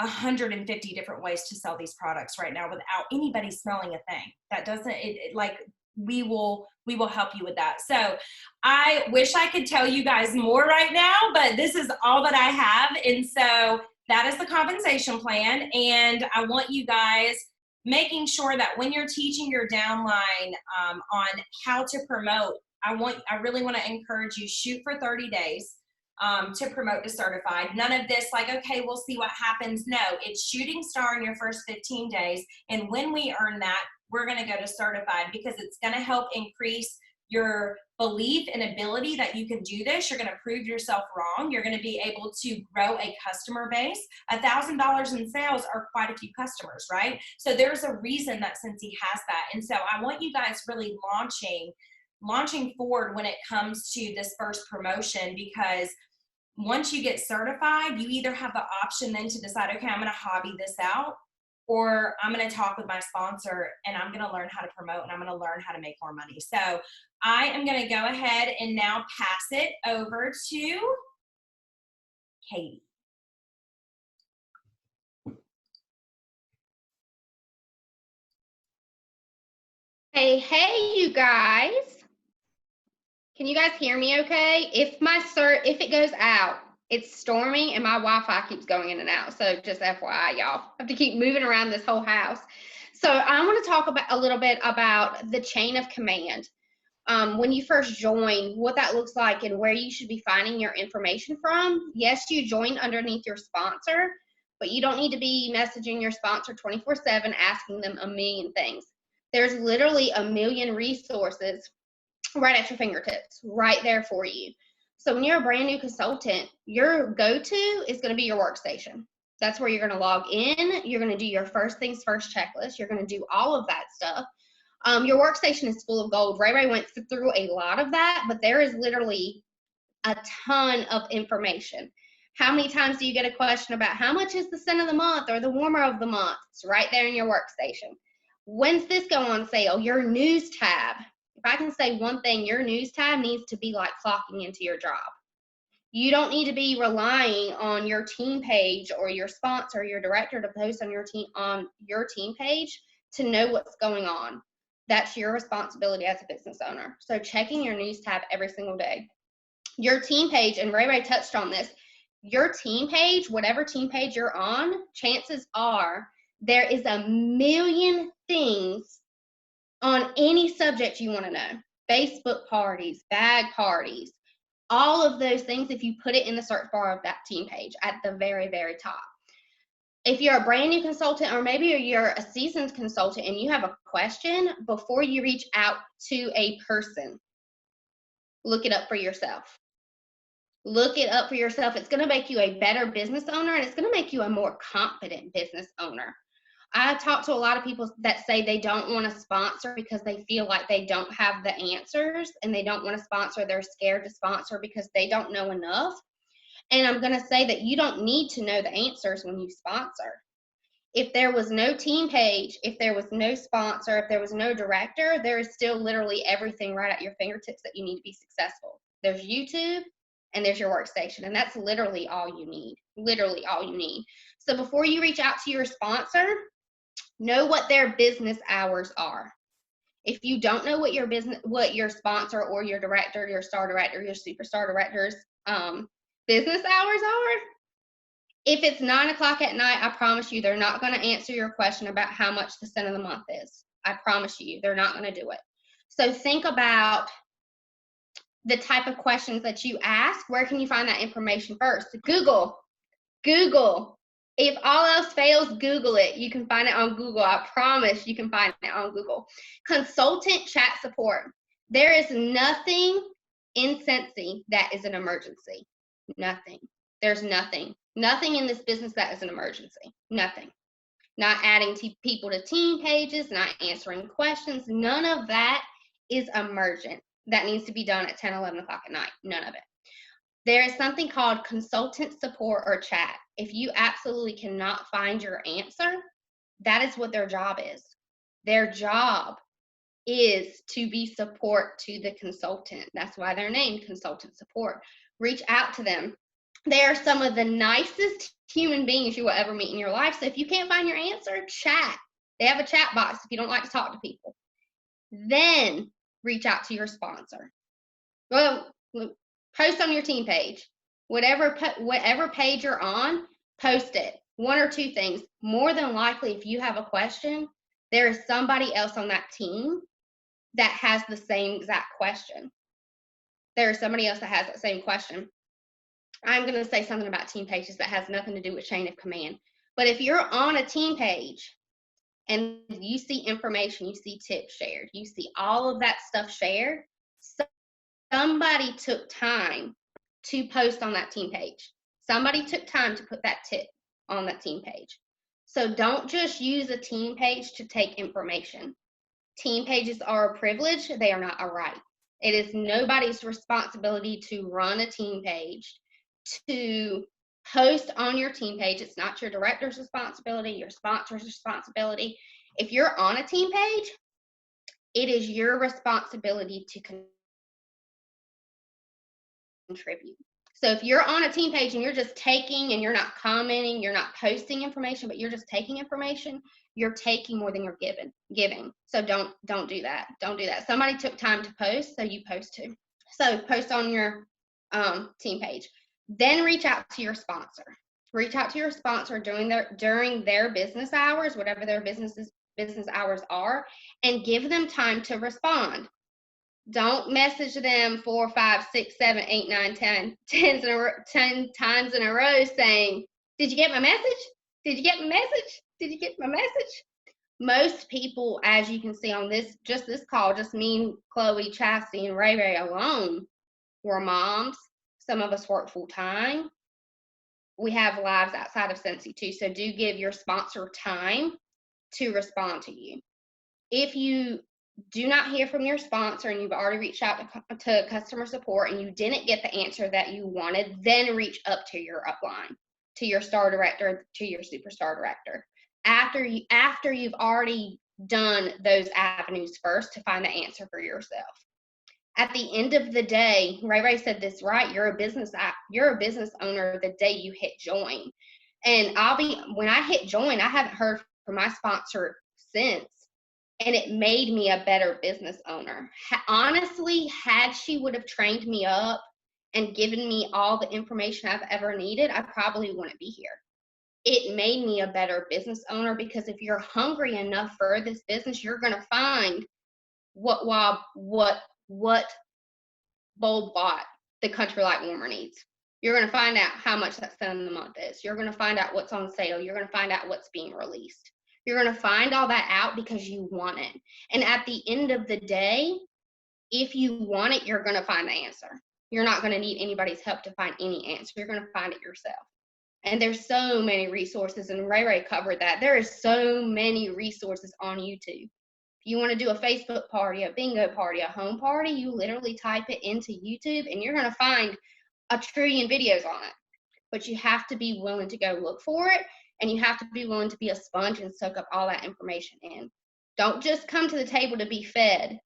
150 different ways to sell these products right now without anybody smelling a thing. That doesn't, like, we will help you with that. So I wish I could tell you guys more right now, but this is all that I have. And so that is the compensation plan. And I want you guys making sure that when you're teaching your downline on how to promote, I really want to encourage you, shoot for 30 days. To promote to certified. None of this like, okay, we'll see what happens. No, it's shooting star in your first 15 days. And when we earn that, we're going to go to certified, because it's going to help increase your belief and ability that you can do this. You're going to prove yourself wrong. You're going to be able to grow a customer base. $1,000 in sales are quite a few customers, right? So there's a reason that Scentsy has that. And so I want you guys really launching forward when it comes to this first promotion, because once you get certified, you either have the option then to decide, okay, I'm going to hobby this out, or I'm going to talk with my sponsor and I'm going to learn how to promote and I'm going to learn how to make more money. So I am going to go ahead and now pass it over to Katie. Hey, you guys. Can you guys hear me okay? If it goes out, it's storming and my Wi-Fi keeps going in and out. So just FYI, y'all. I have to keep moving around this whole house. So I want to talk about a little bit about the chain of command. When you first join, what that looks like and where you should be finding your information from. Yes, you join underneath your sponsor, but you don't need to be messaging your sponsor 24/7 asking them a million things. There's literally a million resources right at your fingertips, right there for you. So when you're a brand new consultant, your go-to is going to be your workstation. That's where you're going to log in. You're going to do your first things first checklist. You're going to do all of that stuff. Your workstation is full of gold. Ray went through a lot of that, but there is literally a ton of information. How many times do you get a question about how much is the scent of the month or the warmer of the month? It's right there in your workstation. When's this go on sale? Your news tab. If I can say one thing, your news tab needs to be like clocking into your job. You don't need to be relying on your team page or your sponsor, your director to post on your team page to know what's going on. That's your responsibility as a business owner. So checking your news tab every single day. Your team page, and Ray touched on this, your team page, whatever team page you're on, chances are there is a million things on any subject you want to know. Facebook parties, bag parties, all of those things, if you put it in the search bar of that team page at the very, very top. If you're a brand new consultant, or maybe you're a seasoned consultant and you have a question, before you reach out to a person, look it up for yourself. Look it up for yourself. It's going to make you a better business owner, and it's going to make you a more confident business owner. I talk to a lot of people that say they don't want to sponsor because they feel like they don't have the answers, and they don't want to sponsor. They're scared to sponsor because they don't know enough. And I'm going to say that you don't need to know the answers when you sponsor. If there was no team page, if there was no sponsor, if there was no director, there is still literally everything right at your fingertips that you need to be successful. There's YouTube and there's your workstation, and that's literally all you need. Literally all you need. So before you reach out to your sponsor, know what their business hours are. If you don't know what your sponsor or your director, your star director, your superstar director's business hours are, if it's 9 o'clock at night, I promise you they're not going to answer your question about how much the scent of the month is. I promise you, they're not going to do it. So think about the type of questions that you ask. Where can you find that information first? Google. If all else fails, Google it. You can find it on Google. I promise you can find it on Google. Consultant chat support. There is nothing in Scentsy that is an emergency. Nothing. There's nothing. Nothing in this business that is an emergency. Nothing. Not adding people to team pages, not answering questions. None of that is emergent. that needs to be done at 10, 11 o'clock at night. None of it. There is something called consultant support or chat. If you absolutely cannot find your answer, that is what their job is. Their job is to be support to the consultant. That's why they're named consultant support. Reach out to them. They are some of the nicest human beings you will ever meet in your life. So if you can't find your answer, chat. They have a chat box if you don't like to talk to people. Then reach out to your sponsor. Well, post on your team page. Whatever page you're on, post it. One or two things. More than likely, if you have a question, there is somebody else on that team that has the same exact question. There is somebody else that has that same question. I'm going to say something about team pages that has nothing to do with chain of command. But if you're on a team page and you see information, you see tips shared, you see all of that stuff shared, somebody took time to post on that team page. Somebody took time to put that tip on that team page. So don't just use a team page to take information. Team pages are a privilege. They are not a right. It is nobody's responsibility to run a team page, to post on your team page. It's not your director's responsibility, your sponsor's responsibility. If you're on a team page, it is your responsibility to contribute. So if you're on a team page and you're just taking and you're not commenting, you're not posting information, but you're just taking information, you're taking more than you're giving. So don't do that. Don't do that. Somebody took time to post, so you post too. So post on your team page. Then reach out to your sponsor. Reach out to your sponsor during their business hours, whatever their business hours are, and give them time to respond. Don't message them 4, 5, 6, 7, 8, 9, 10 times in a row saying, "Did you get my message? Did you get my message? Did you get my message?" Most people, as you can see on this call, just me, Chloe, Chasity, and Ray Ray alone, we're moms. Some of us work full time. We have lives outside of Scentsy too. So do give your sponsor time to respond to you. If you do not hear from your sponsor and you've already reached out to customer support and you didn't get the answer that you wanted, then reach up to your upline, to your star director, to your superstar director. After you've already done those avenues first to find the answer for yourself. At the end of the day, Ray said this right, you're a business owner the day you hit join. And when I hit join, I haven't heard from my sponsor since. And it made me a better business owner. Honestly, had she would have trained me up and given me all the information I've ever needed, I probably wouldn't be here. It made me a better business owner, because if you're hungry enough for this business, you're going to find what bulb bot the Country Light Warmer needs. You're going to find out how much that spend of the month is. You're going to find out what's on sale. You're going to find out what's being released. You're going to find all that out because you want it. And at the end of the day, if you want it, you're going to find the answer. You're not going to need anybody's help to find any answer. You're going to find it yourself. And there's so many resources, and Ray covered that. There is so many resources on YouTube. If you want to do a Facebook party, a bingo party, a home party, you literally type it into YouTube and you're going to find a trillion videos on it. But you have to be willing to go look for it, and you have to be willing to be a sponge and soak up all that information in. Don't just come to the table to be fed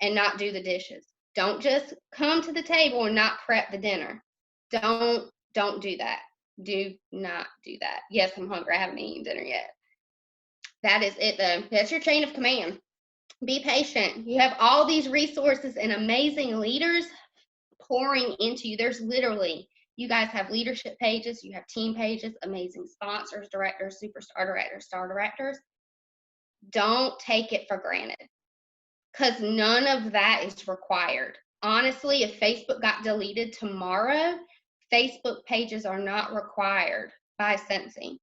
and not do the dishes. Don't just come to the table and not prep the dinner. Don't do that. Do not do that. Yes, I'm hungry. I haven't eaten dinner yet. That is it, though. That's your chain of command. Be patient. You have all these resources and amazing leaders pouring into you. There's literally, you guys have leadership pages, you have team pages, amazing sponsors, directors, superstar directors, star directors. Don't take it for granted, because none of that is required. Honestly, if Facebook got deleted tomorrow, Facebook pages are not required by Scentsy.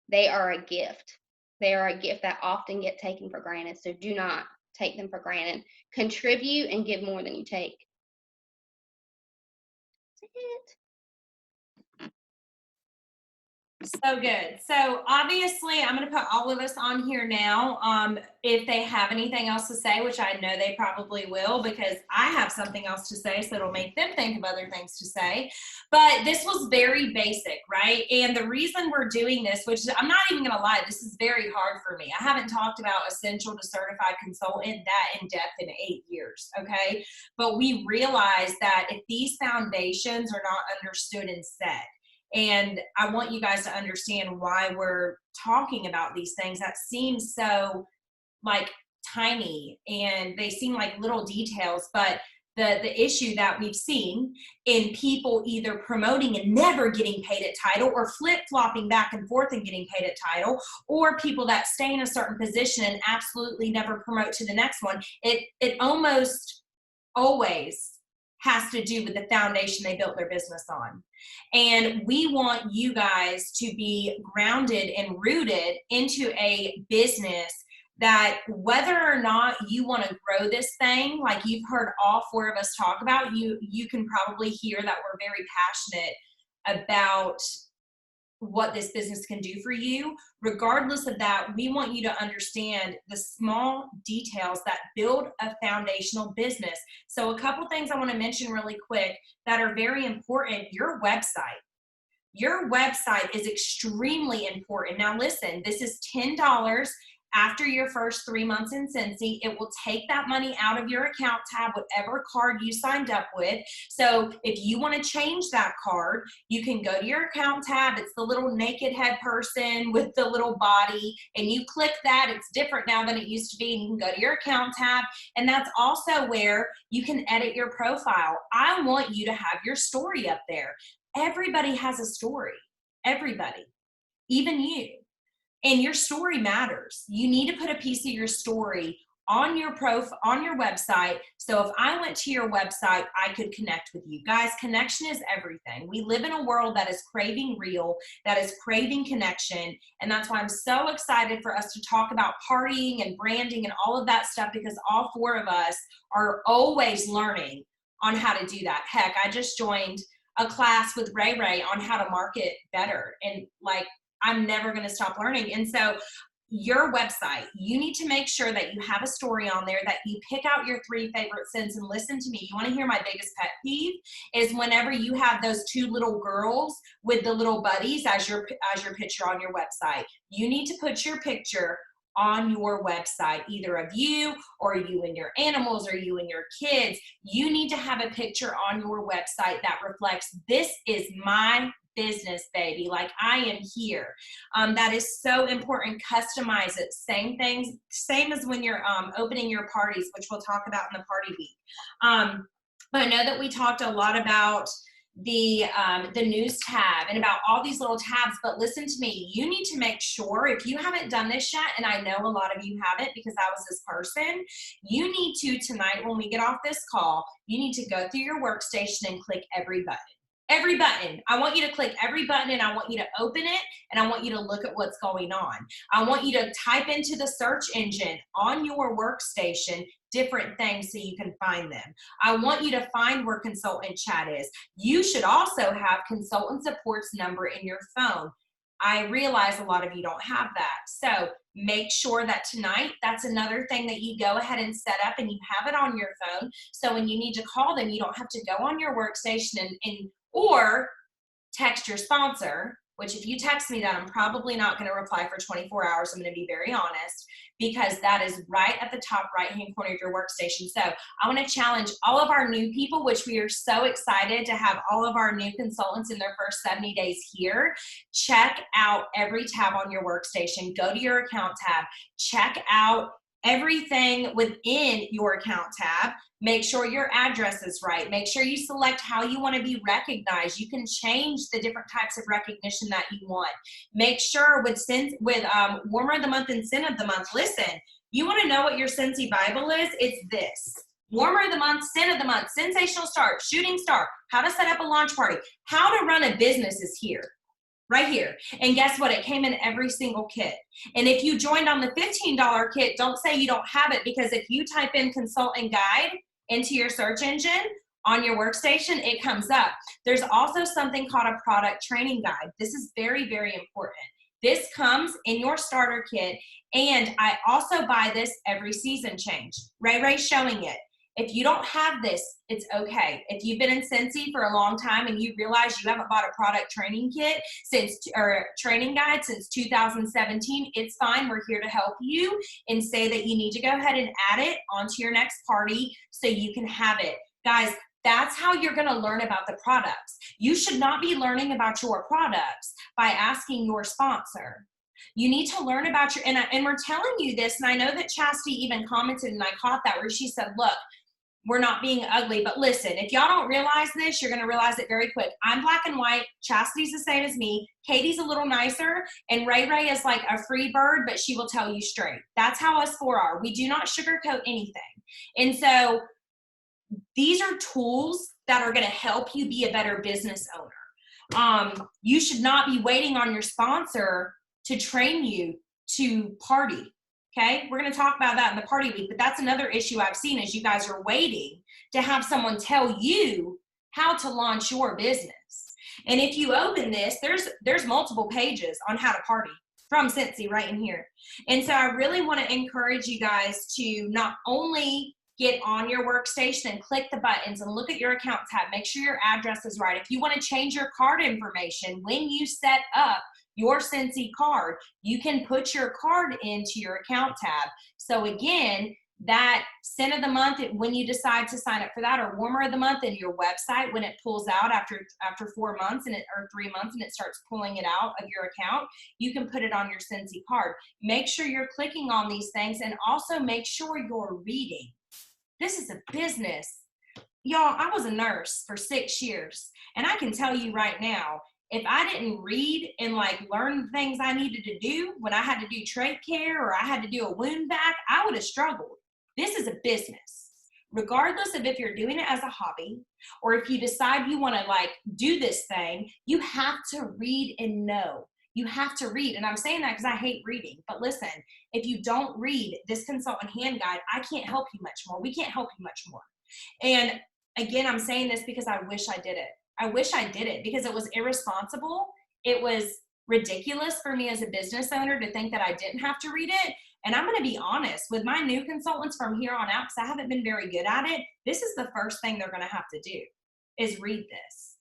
They are a gift. They are a gift that often get taken for granted. So do not take them for granted. Contribute and give more than you take. That's it. So good. So obviously I'm going to put all of us on here now. If they have anything else to say, which I know they probably will, because I have something else to say, so it'll make them think of other things to say. But this was very basic, right? And the reason we're doing this, which I'm not even going to lie, this is very hard for me. I haven't talked about Essential to Certified Consultant that in depth in 8 years, okay? But we realize that if these foundations are not understood and set, and I want you guys to understand why we're talking about these things that seem so like tiny and they seem like little details, but the issue that we've seen in people either promoting and never getting paid at title, or flip-flopping back and forth and getting paid at title, or people that stay in a certain position and absolutely never promote to the next one, it almost always has to do with the foundation they built their business on. And we want you guys to be grounded and rooted into a business that, whether or not you want to grow this thing, like you've heard all 4 of us talk about, you can probably hear that we're very passionate about what this business can do for you. Regardless of that, we want you to understand the small details that build a foundational business. So a couple things I want to mention really quick that are very important. Your website. Your website is extremely important. Now listen, this is $10 after your first 3 months in Scentsy. It will take that money out of your account tab, whatever card you signed up with. So if you want to change that card, you can go to your account tab. It's the little naked head person with the little body, and you click that. It's different now than it used to be, and you can go to your account tab, and that's also where you can edit your profile. I want you to have your story up there. Everybody has a story. Everybody, even you. And your story matters. You need to put a piece of your story on your website. So if I went to your website, I could connect with you. Guys, connection is everything. We live in a world that is craving real, that is craving connection. And that's why I'm so excited for us to talk about partying and branding and all of that stuff, because all 4 of us are always learning on how to do that. Heck, I just joined a class with Ray on how to market better. And like, I'm never going to stop learning. And so your website, you need to make sure that you have a story on there, that you pick out your 3 favorite scents. And listen to me, you want to hear my biggest pet peeve is whenever you have those 2 little girls with the little buddies as your picture on your website. You need to put your picture on your website, either of you or you and your animals or you and your kids. You need to have a picture on your website that reflects, this is my business, baby. Like, I am here. That is so important. Customize it. Same as when you're opening your parties, which we'll talk about in the party week. But I know that we talked a lot about the news tab and about all these little tabs, but listen to me, you need to make sure, if you haven't done this yet, and I know a lot of you haven't because I was this person, you need to, tonight when we get off this call, you need to go through your workstation and click every button. Every button. I want you to click every button, and I want you to open it, and I want you to look at what's going on. I want you to type into the search engine on your workstation different things so you can find them. I want you to find where consultant chat is. You should also have consultant support's number in your phone. I realize a lot of you don't have that. So make sure that tonight, that's another thing that you go ahead and set up and you have it on your phone. So when you need to call them, you don't have to go on your workstation or text your sponsor, which if you text me that, I'm probably not going to reply for 24 hours. I'm going to be very honest, because that is right at the top right-hand corner of your workstation. So I want to challenge all of our new people, which we are so excited to have all of our new consultants in their first 70 days here. Check out every tab on your workstation. Go to your account tab. Check out everything within your account tab. Make sure your address is right. Make sure you select how you want to be recognized. You can change the different types of recognition that you want. Make sure with Warmer of the Month and Scent of the Month, listen, you want to know what your Scentsy Bible is? It's this. Warmer of the Month, Scent of the Month, Sensational Start, Shooting Star, how to set up a launch party, how to run a business is here. Right here. And guess what? It came in every single kit. And if you joined on the $15 kit, don't say you don't have it, because if you type in consultant guide into your search engine, on your workstation, it comes up. There's also something called a product training guide. This is very, very important. This comes in your starter kit, and I also buy this every season change. Ray Ray's showing it. If you don't have this, it's okay. If you've been in Scentsy for a long time and you realize you haven't bought a product training kit or training guide since 2017, it's fine. We're here to help you and say that you need to go ahead and add it onto your next party so you can have it. Guys, that's how you're going to learn about the products. You should not be learning about your products by asking your sponsor. You need to learn about your, and we're telling you this, and I know that Chasity even commented, and I caught that, where she said, look, we're not being ugly, but listen, if y'all don't realize this, you're going to realize it very quick. I'm black and white. Chastity's the same as me. Katie's a little nicer, and Ray Ray is like a free bird, but she will tell you straight. That's how us four are. We do not sugarcoat anything. And so these are tools that are going to help you be a better business owner. You should not be waiting on your sponsor to train you to party. Okay, we're going to talk about that in the party week, but that's another issue I've seen is you guys are waiting to have someone tell you how to launch your business. And if you open this, there's multiple pages on how to party from Scentsy right in here. And so I really want to encourage you guys to not only get on your workstation and click the buttons and look at your account tab, make sure your address is right. If you want to change your card information, when you set up your Scentsy card, you can put your card into your account tab. So again, that scent of the month, when you decide to sign up for that, or warmer of the month in your website, when it pulls out after 4 months or 3 months and it starts pulling it out of your account, you can put it on your Scentsy card. Make sure you're clicking on these things, and also make sure you're reading. This is a business. Y'all, I was a nurse for 6 years, and I can tell you right now, if I didn't read and learn the things I needed to do when I had to do trach care or I had to do a wound vac, I would have struggled. This is a business. Regardless of if you're doing it as a hobby or if you decide you want to do this thing, you have to read and know. You have to read. And I'm saying that because I hate reading. But listen, if you don't read this consultant hand guide, I can't help you much more. We can't help you much more. And again, I'm saying this because I wish I did it. I wish I did it because it was irresponsible. It was ridiculous for me as a business owner to think that I didn't have to read it. And I'm going to be honest with my new consultants from here on out, because I haven't been very good at it. This is the first thing they're going to have to do is read this,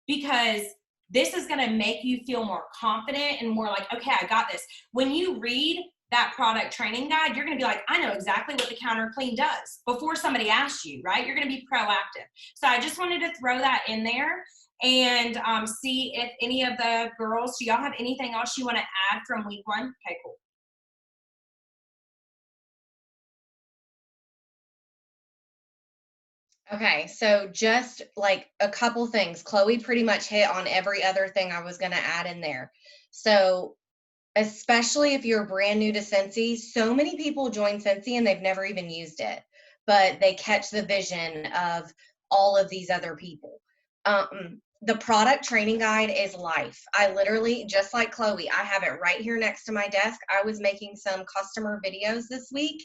because this is going to make you feel more confident and more like, okay, I got this. When you read that product training guide, you're going to be like, I know exactly what the counter clean does before somebody asks you, right? You're going to be proactive. So I just wanted to throw that in there and see if any of the girls, do y'all have anything else you want to add from week 1? Okay, cool. Okay, so just a couple things. Chloe pretty much hit on every other thing I was going to add in there. So especially if you're brand new to Scentsy, so many people join Scentsy and they've never even used it, but they catch the vision of all of these other people. The product training guide is life. I literally, just like Chloe, I have it right here next to my desk. I was making some customer videos this week.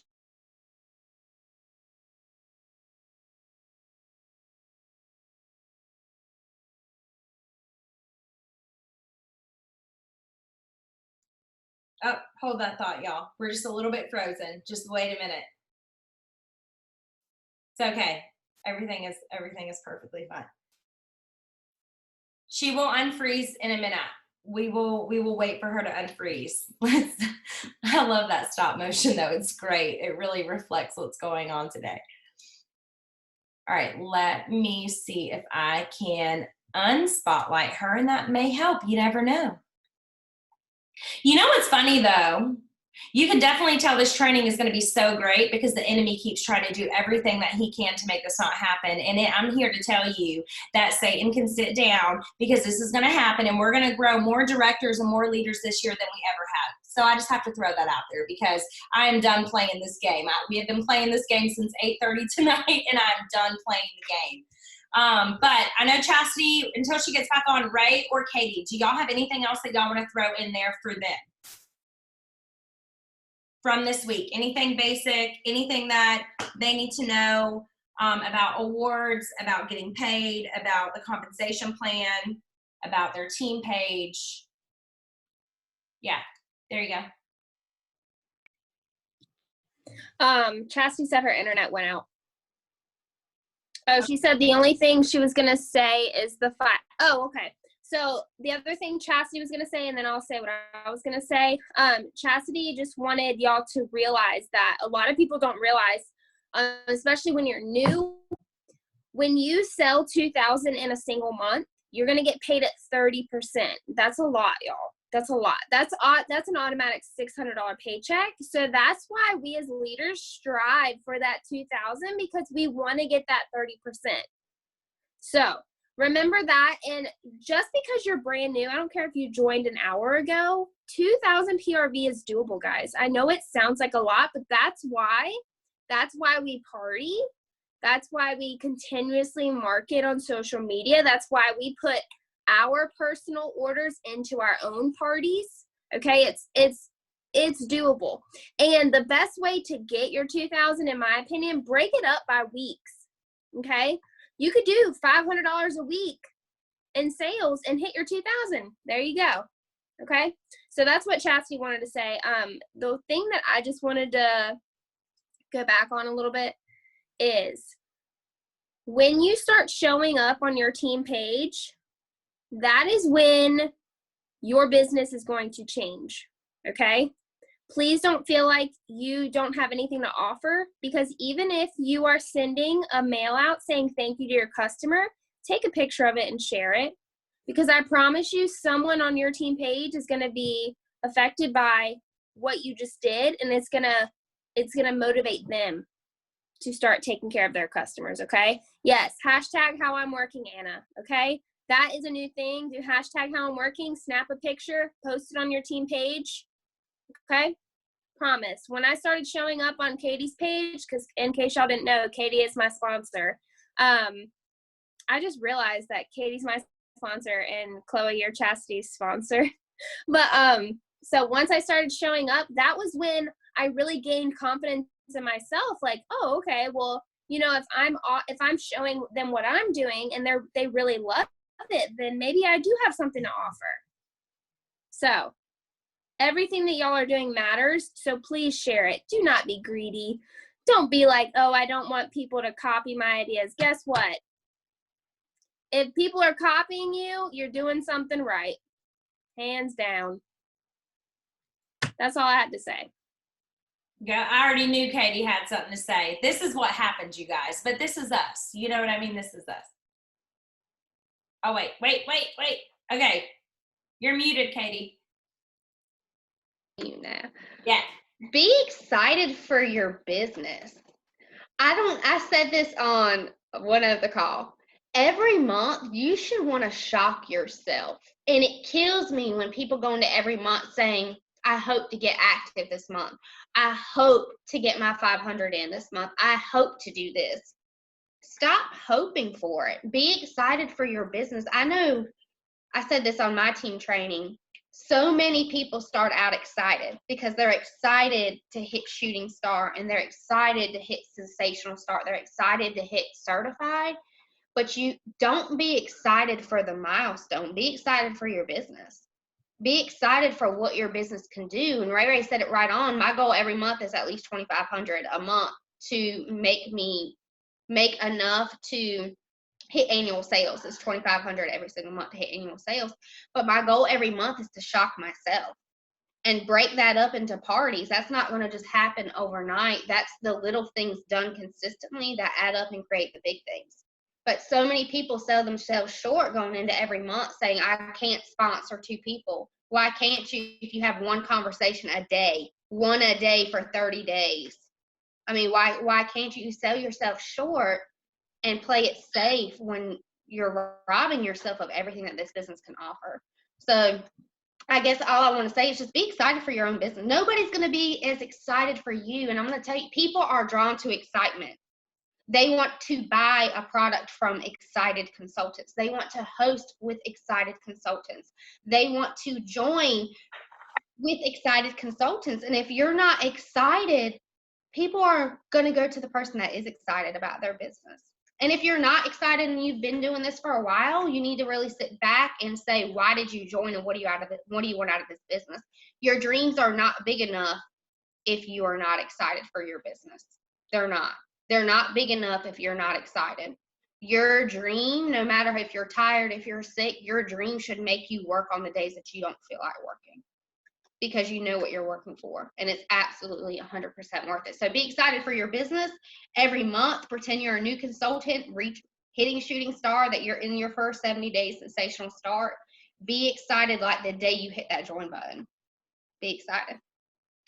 Oh, hold that thought, y'all. We're just a little bit frozen. Just wait a minute. It's okay. Everything is perfectly fine. She will unfreeze in a minute. We will wait for her to unfreeze. I love that stop motion though. It's great. It really reflects what's going on today. All right, let me see if I can unspotlight her, and that may help. You never know. You know what's funny though? You can definitely tell this training is going to be so great because the enemy keeps trying to do everything that he can to make this not happen. And I'm here to tell you that Satan can sit down, because this is going to happen, and we're going to grow more directors and more leaders this year than we ever have. So I just have to throw that out there because I am done playing this game. We have been playing this game since 8:30 tonight, and I'm done playing the game. But I know Chasity, until she gets back on, Ray or Katie, do y'all have anything else that y'all want to throw in there for them from this week? Anything basic, anything that they need to know? about awards, about getting paid, about the compensation plan, about their team page. Yeah, there you go. Chastity said her internet went out. Oh, she said the only thing she was gonna say is the fact. Oh, okay. So the other thing Chastity was gonna say, and then I'll say what I was gonna say. Chastity just wanted y'all to realize that a lot of people don't realize, especially when you're new, when you sell 2,000 in a single month, you're gonna get paid at 30%. That's a lot, y'all. That's a lot. That's an automatic $600 paycheck. So that's why we as leaders strive for that 2,000, because we want to get that 30%. So remember that. And just because you're brand new, I don't care if you joined an hour ago, 2,000 PRV is doable, guys. I know it sounds like a lot, but that's why we party. That's why we continuously market on social media. That's why we put our personal orders into our own parties. Okay, it's doable. And the best way to get your 2,000, in my opinion, break it up by weeks. Okay, you could do $500 a week in sales and hit your 2,000. There you go. Okay, so that's what Chastity wanted to say. The thing that I just wanted to go back on a little bit is when you start showing up on your team page, that is when your business is going to change, okay? Please don't feel like you don't have anything to offer, because even if you are sending a mail out saying thank you to your customer, take a picture of it and share it, because I promise you someone on your team page is going to be affected by what you just did, and it's going to motivate them to start taking care of their customers, okay? Yes, hashtag how I'm working, Anna, okay? That is a new thing. Do hashtag how I'm working, snap a picture, post it on your team page, okay? Promise. When I started showing up on Katie's page, because in case y'all didn't know, Katie is my sponsor, I just realized that Katie's my sponsor and Chloe, your Chastity's sponsor. But so once I started showing up, that was when I really gained confidence in myself. Like, oh, okay, well, you know, if I'm showing them what I'm doing and they really love it, then maybe I do have something to offer. So everything that y'all are doing matters, so please share it. Do not be greedy. Don't be like, oh, I don't want people to copy my ideas. Guess what? If people are copying you, you're doing something right. Hands down. That's all I had to say. Yeah, I already knew Katie had something to say. This is what happens, you guys, but this is us. You know what I mean? This is us. Oh, wait. Okay. You're muted, Katie. You know. Yeah. Be excited for your business. I said this on one of the call. Every month, you should want to shock yourself. And it kills me when people go into every month saying, I hope to get active this month. I hope to get my 500 in this month. I hope to do this. Stop hoping for it. Be excited for your business. I know I said this on my team training. So many people start out excited because they're excited to hit Shooting Star and they're excited to hit Sensational Start. They're excited to hit Certified, but you don't be excited for the milestone. Be excited for your business. Be excited for what your business can do. And Ray said it right on. My goal every month is at least $2,500 a month to make enough to hit annual sales. It's $2,500 every single month to hit annual sales. But my goal every month is to shock myself and break that up into parties. That's not going to just happen overnight. That's the little things done consistently that add up and create the big things. But so many people sell themselves short going into every month saying, I can't sponsor 2 people. Why can't you if you have one conversation a day, one a day for 30 days? I mean, why can't you sell yourself short and play it safe when you're robbing yourself of everything that this business can offer? So I guess all I want to say is just be excited for your own business. Nobody's going to be as excited for you. And I'm going to tell you, people are drawn to excitement. They want to buy a product from excited consultants. They want to host with excited consultants. They want to join with excited consultants. And if you're not excited, people are going to go to the person that is excited about their business. And if you're not excited and you've been doing this for a while, you need to really sit back and say, why did you join and what do you want out of this business? Your dreams are not big enough if you are not excited for your business. They're not. They're not big enough if you're not excited. Your dream, no matter if you're tired, if you're sick, your dream should make you work on the days that you don't feel like working, because you know what you're working for, and it's absolutely 100% worth it. So be excited for your business. Every month, pretend you're a new consultant, hitting Shooting Star, that you're in your first 70 days Sensational Start. Be excited like the day you hit that join button. Be excited.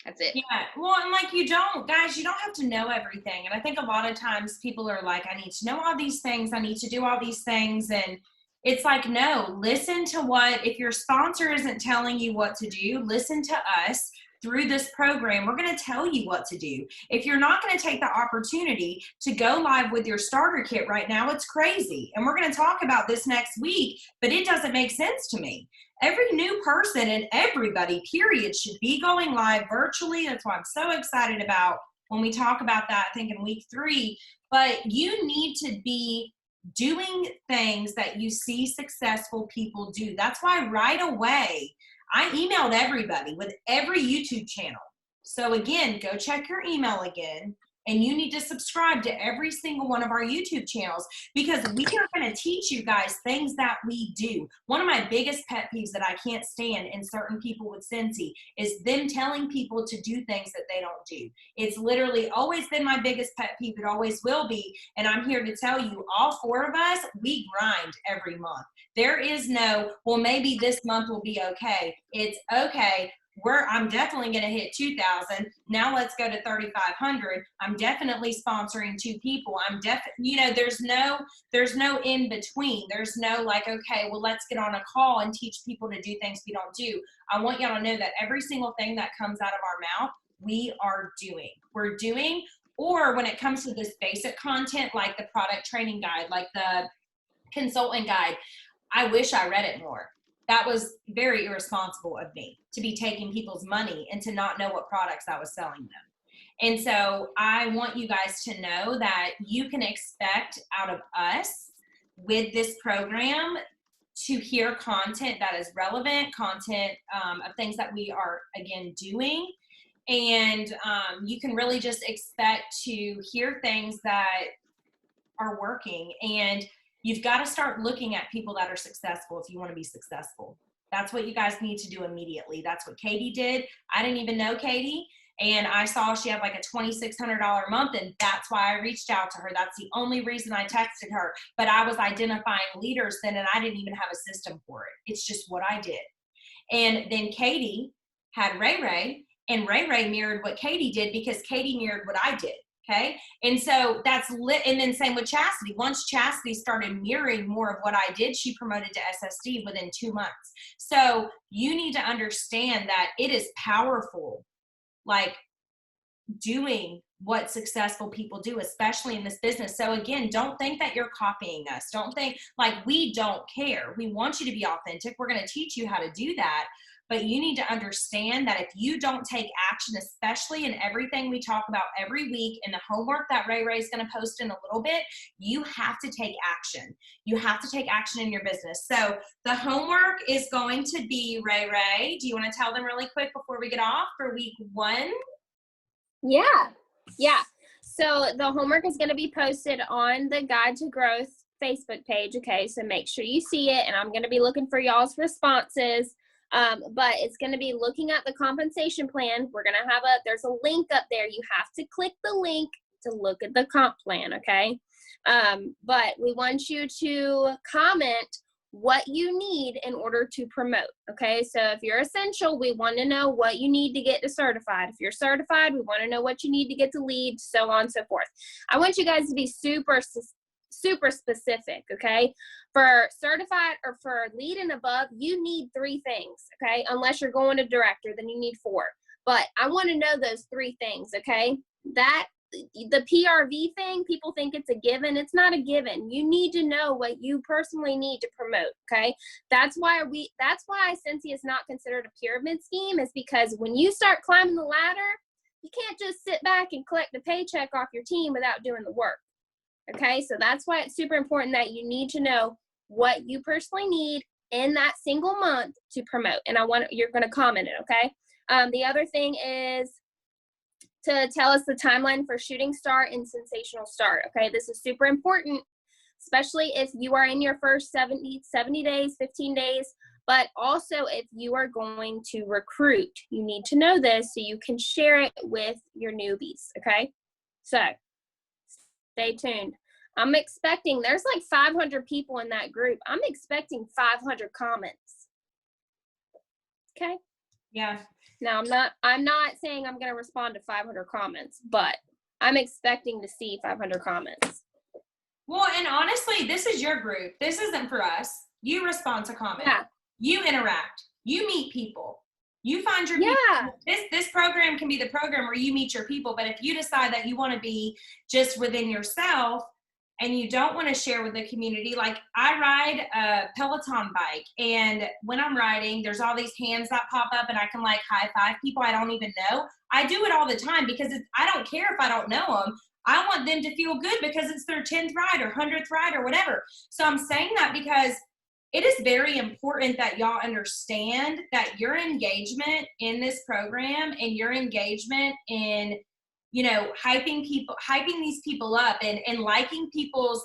That's it. Yeah, well, and like you don't have to know everything. And I think a lot of times people are like, I need to know all these things. I need to do all these things. And it's like, no, listen to if your sponsor isn't telling you what to do, listen to us. Through this program, we're going to tell you what to do. If you're not going to take the opportunity to go live with your starter kit right now, it's crazy. And we're going to talk about this next week, but it doesn't make sense to me. Every new person and everybody, period, should be going live virtually. That's why I'm so excited about when we talk about that, I think in week 3. But you need to be doing things that you see successful people do. That's why right away, I emailed everybody with every YouTube channel. So again, go check your email again, and you need to subscribe to every single one of our YouTube channels, because we are going to teach you guys things that we do. One of my biggest pet peeves that I can't stand in certain people with Scentsy is them telling people to do things that they don't do. It's literally always been my biggest pet peeve. It always will be. And I'm here to tell you, all 4 of us, we grind every month. There is no, well, maybe this month will be okay. It's okay. I'm definitely going to hit 2,000. Now let's go to 3,500. I'm definitely sponsoring 2 people. There's no in between. There's no like, okay, well, let's get on a call and teach people to do things we don't do. I want y'all to know that every single thing that comes out of our mouth, we're doing. Or when it comes to this basic content, like the product training guide, like the consultant guide, I wish I read it more. That was very irresponsible of me to be taking people's money and to not know what products I was selling them. And so I want you guys to know that you can expect out of us with this program to hear content that is relevant, content of things that we are, again, doing. And you can really just expect to hear things that are working. And you've got to start looking at people that are successful if you want to be successful. That's what you guys need to do immediately. That's what Katie did. I didn't even know Katie, and I saw she had like a $2,600 a month, and that's why I reached out to her. That's the only reason I texted her. But I was identifying leaders then, and I didn't even have a system for it. It's just what I did. And then Katie had Ray Ray, and Ray Ray mirrored what Katie did because Katie mirrored what I did. Okay. And so that's lit. And then same with Chasity. Once Chasity started mirroring more of what I did, she promoted to SSD within 2 months. So you need to understand that it is powerful, like doing what successful people do, especially in this business. So again, don't think that you're copying us. Don't think like we don't care. We want you to be authentic. We're going to teach you how to do that. But you need to understand that if you don't take action, especially in everything we talk about every week in the homework that Ray Ray is going to post in a little bit, you have to take action. You have to take action in your business. So the homework is going to be, Ray Ray, do you want to tell them really quick before we get off for week 1? Yeah. So the homework is going to be posted on the Guide to Growth Facebook page. Okay. So make sure you see it, and I'm going to be looking for y'all's responses. But it's going to be looking at the compensation plan. We're going to have there's a link up there. You have to click the link to look at the comp plan. Okay. But we want you to comment what you need in order to promote. Okay. So if you're essential, we want to know what you need to get to certified. If you're certified, we want to know what you need to get to lead, so on and so forth. I want you guys to be super specific. Okay. For certified or for lead and above, you need 3 things. Okay. Unless you're going to director, then you need 4. But I want to know those 3 things. Okay. The PRV thing, people think it's a given. It's not a given. You need to know what you personally need to promote. Okay. That's why Scentsy is not considered a pyramid scheme, is because when you start climbing the ladder, you can't just sit back and collect a paycheck off your team without doing the work. Okay, so that's why it's super important that you need to know what you personally need in that single month to promote. And you're going to comment it, okay? The other thing is to tell us the timeline for Shooting Star and Sensational Start, okay? This is super important, especially if you are in your first 70 days, 15 days, but also if you are going to recruit. You need to know this so you can share it with your newbies, okay? So stay tuned. I'm expecting, there's like 500 people in that group. I'm expecting 500 comments. Okay? Yeah. Now, I'm not saying I'm going to respond to 500 comments, but I'm expecting to see 500 comments. Well, and honestly, this is your group. This isn't for us. You respond to comments. Yeah. You interact. You meet people. You find your Yeah. people. This program can be the program where you meet your people, but if you decide that you want to be just within yourself and you don't want to share with the community, like I ride a Peloton bike, and when I'm riding, there's all these hands that pop up and I can like high five people I don't even know. I do it all the time because I don't care if I don't know them. I want them to feel good because it's their 10th ride or 100th ride or whatever. So I'm saying that because it is very important that y'all understand that your engagement in this program and your engagement in, you know, hyping these people up and liking people's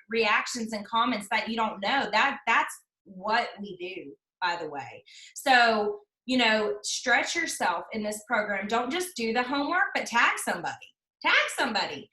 reactions and comments that you don't know, that's what we do, by the way. So, you know, stretch yourself in this program. Don't just do the homework, but tag somebody. Tag somebody.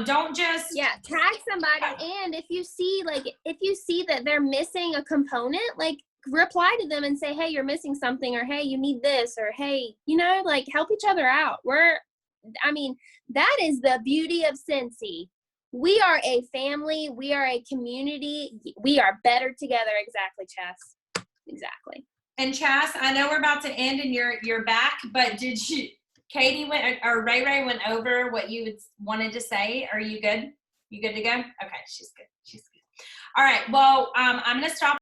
Don't just tag somebody. And if you see that they're missing a component, like reply to them and say, hey, you're missing something, or hey, you need this, or hey, you know, like help each other out. That is the beauty of Scentsy. We are a family. We are a community. We are better together. Exactly, Chas. Exactly. And Chas, I know we're about to end and you're back, but Katie Ray went over what you wanted to say. Are you good? You good to go? Okay, she's good. All right. Well, I'm going to stop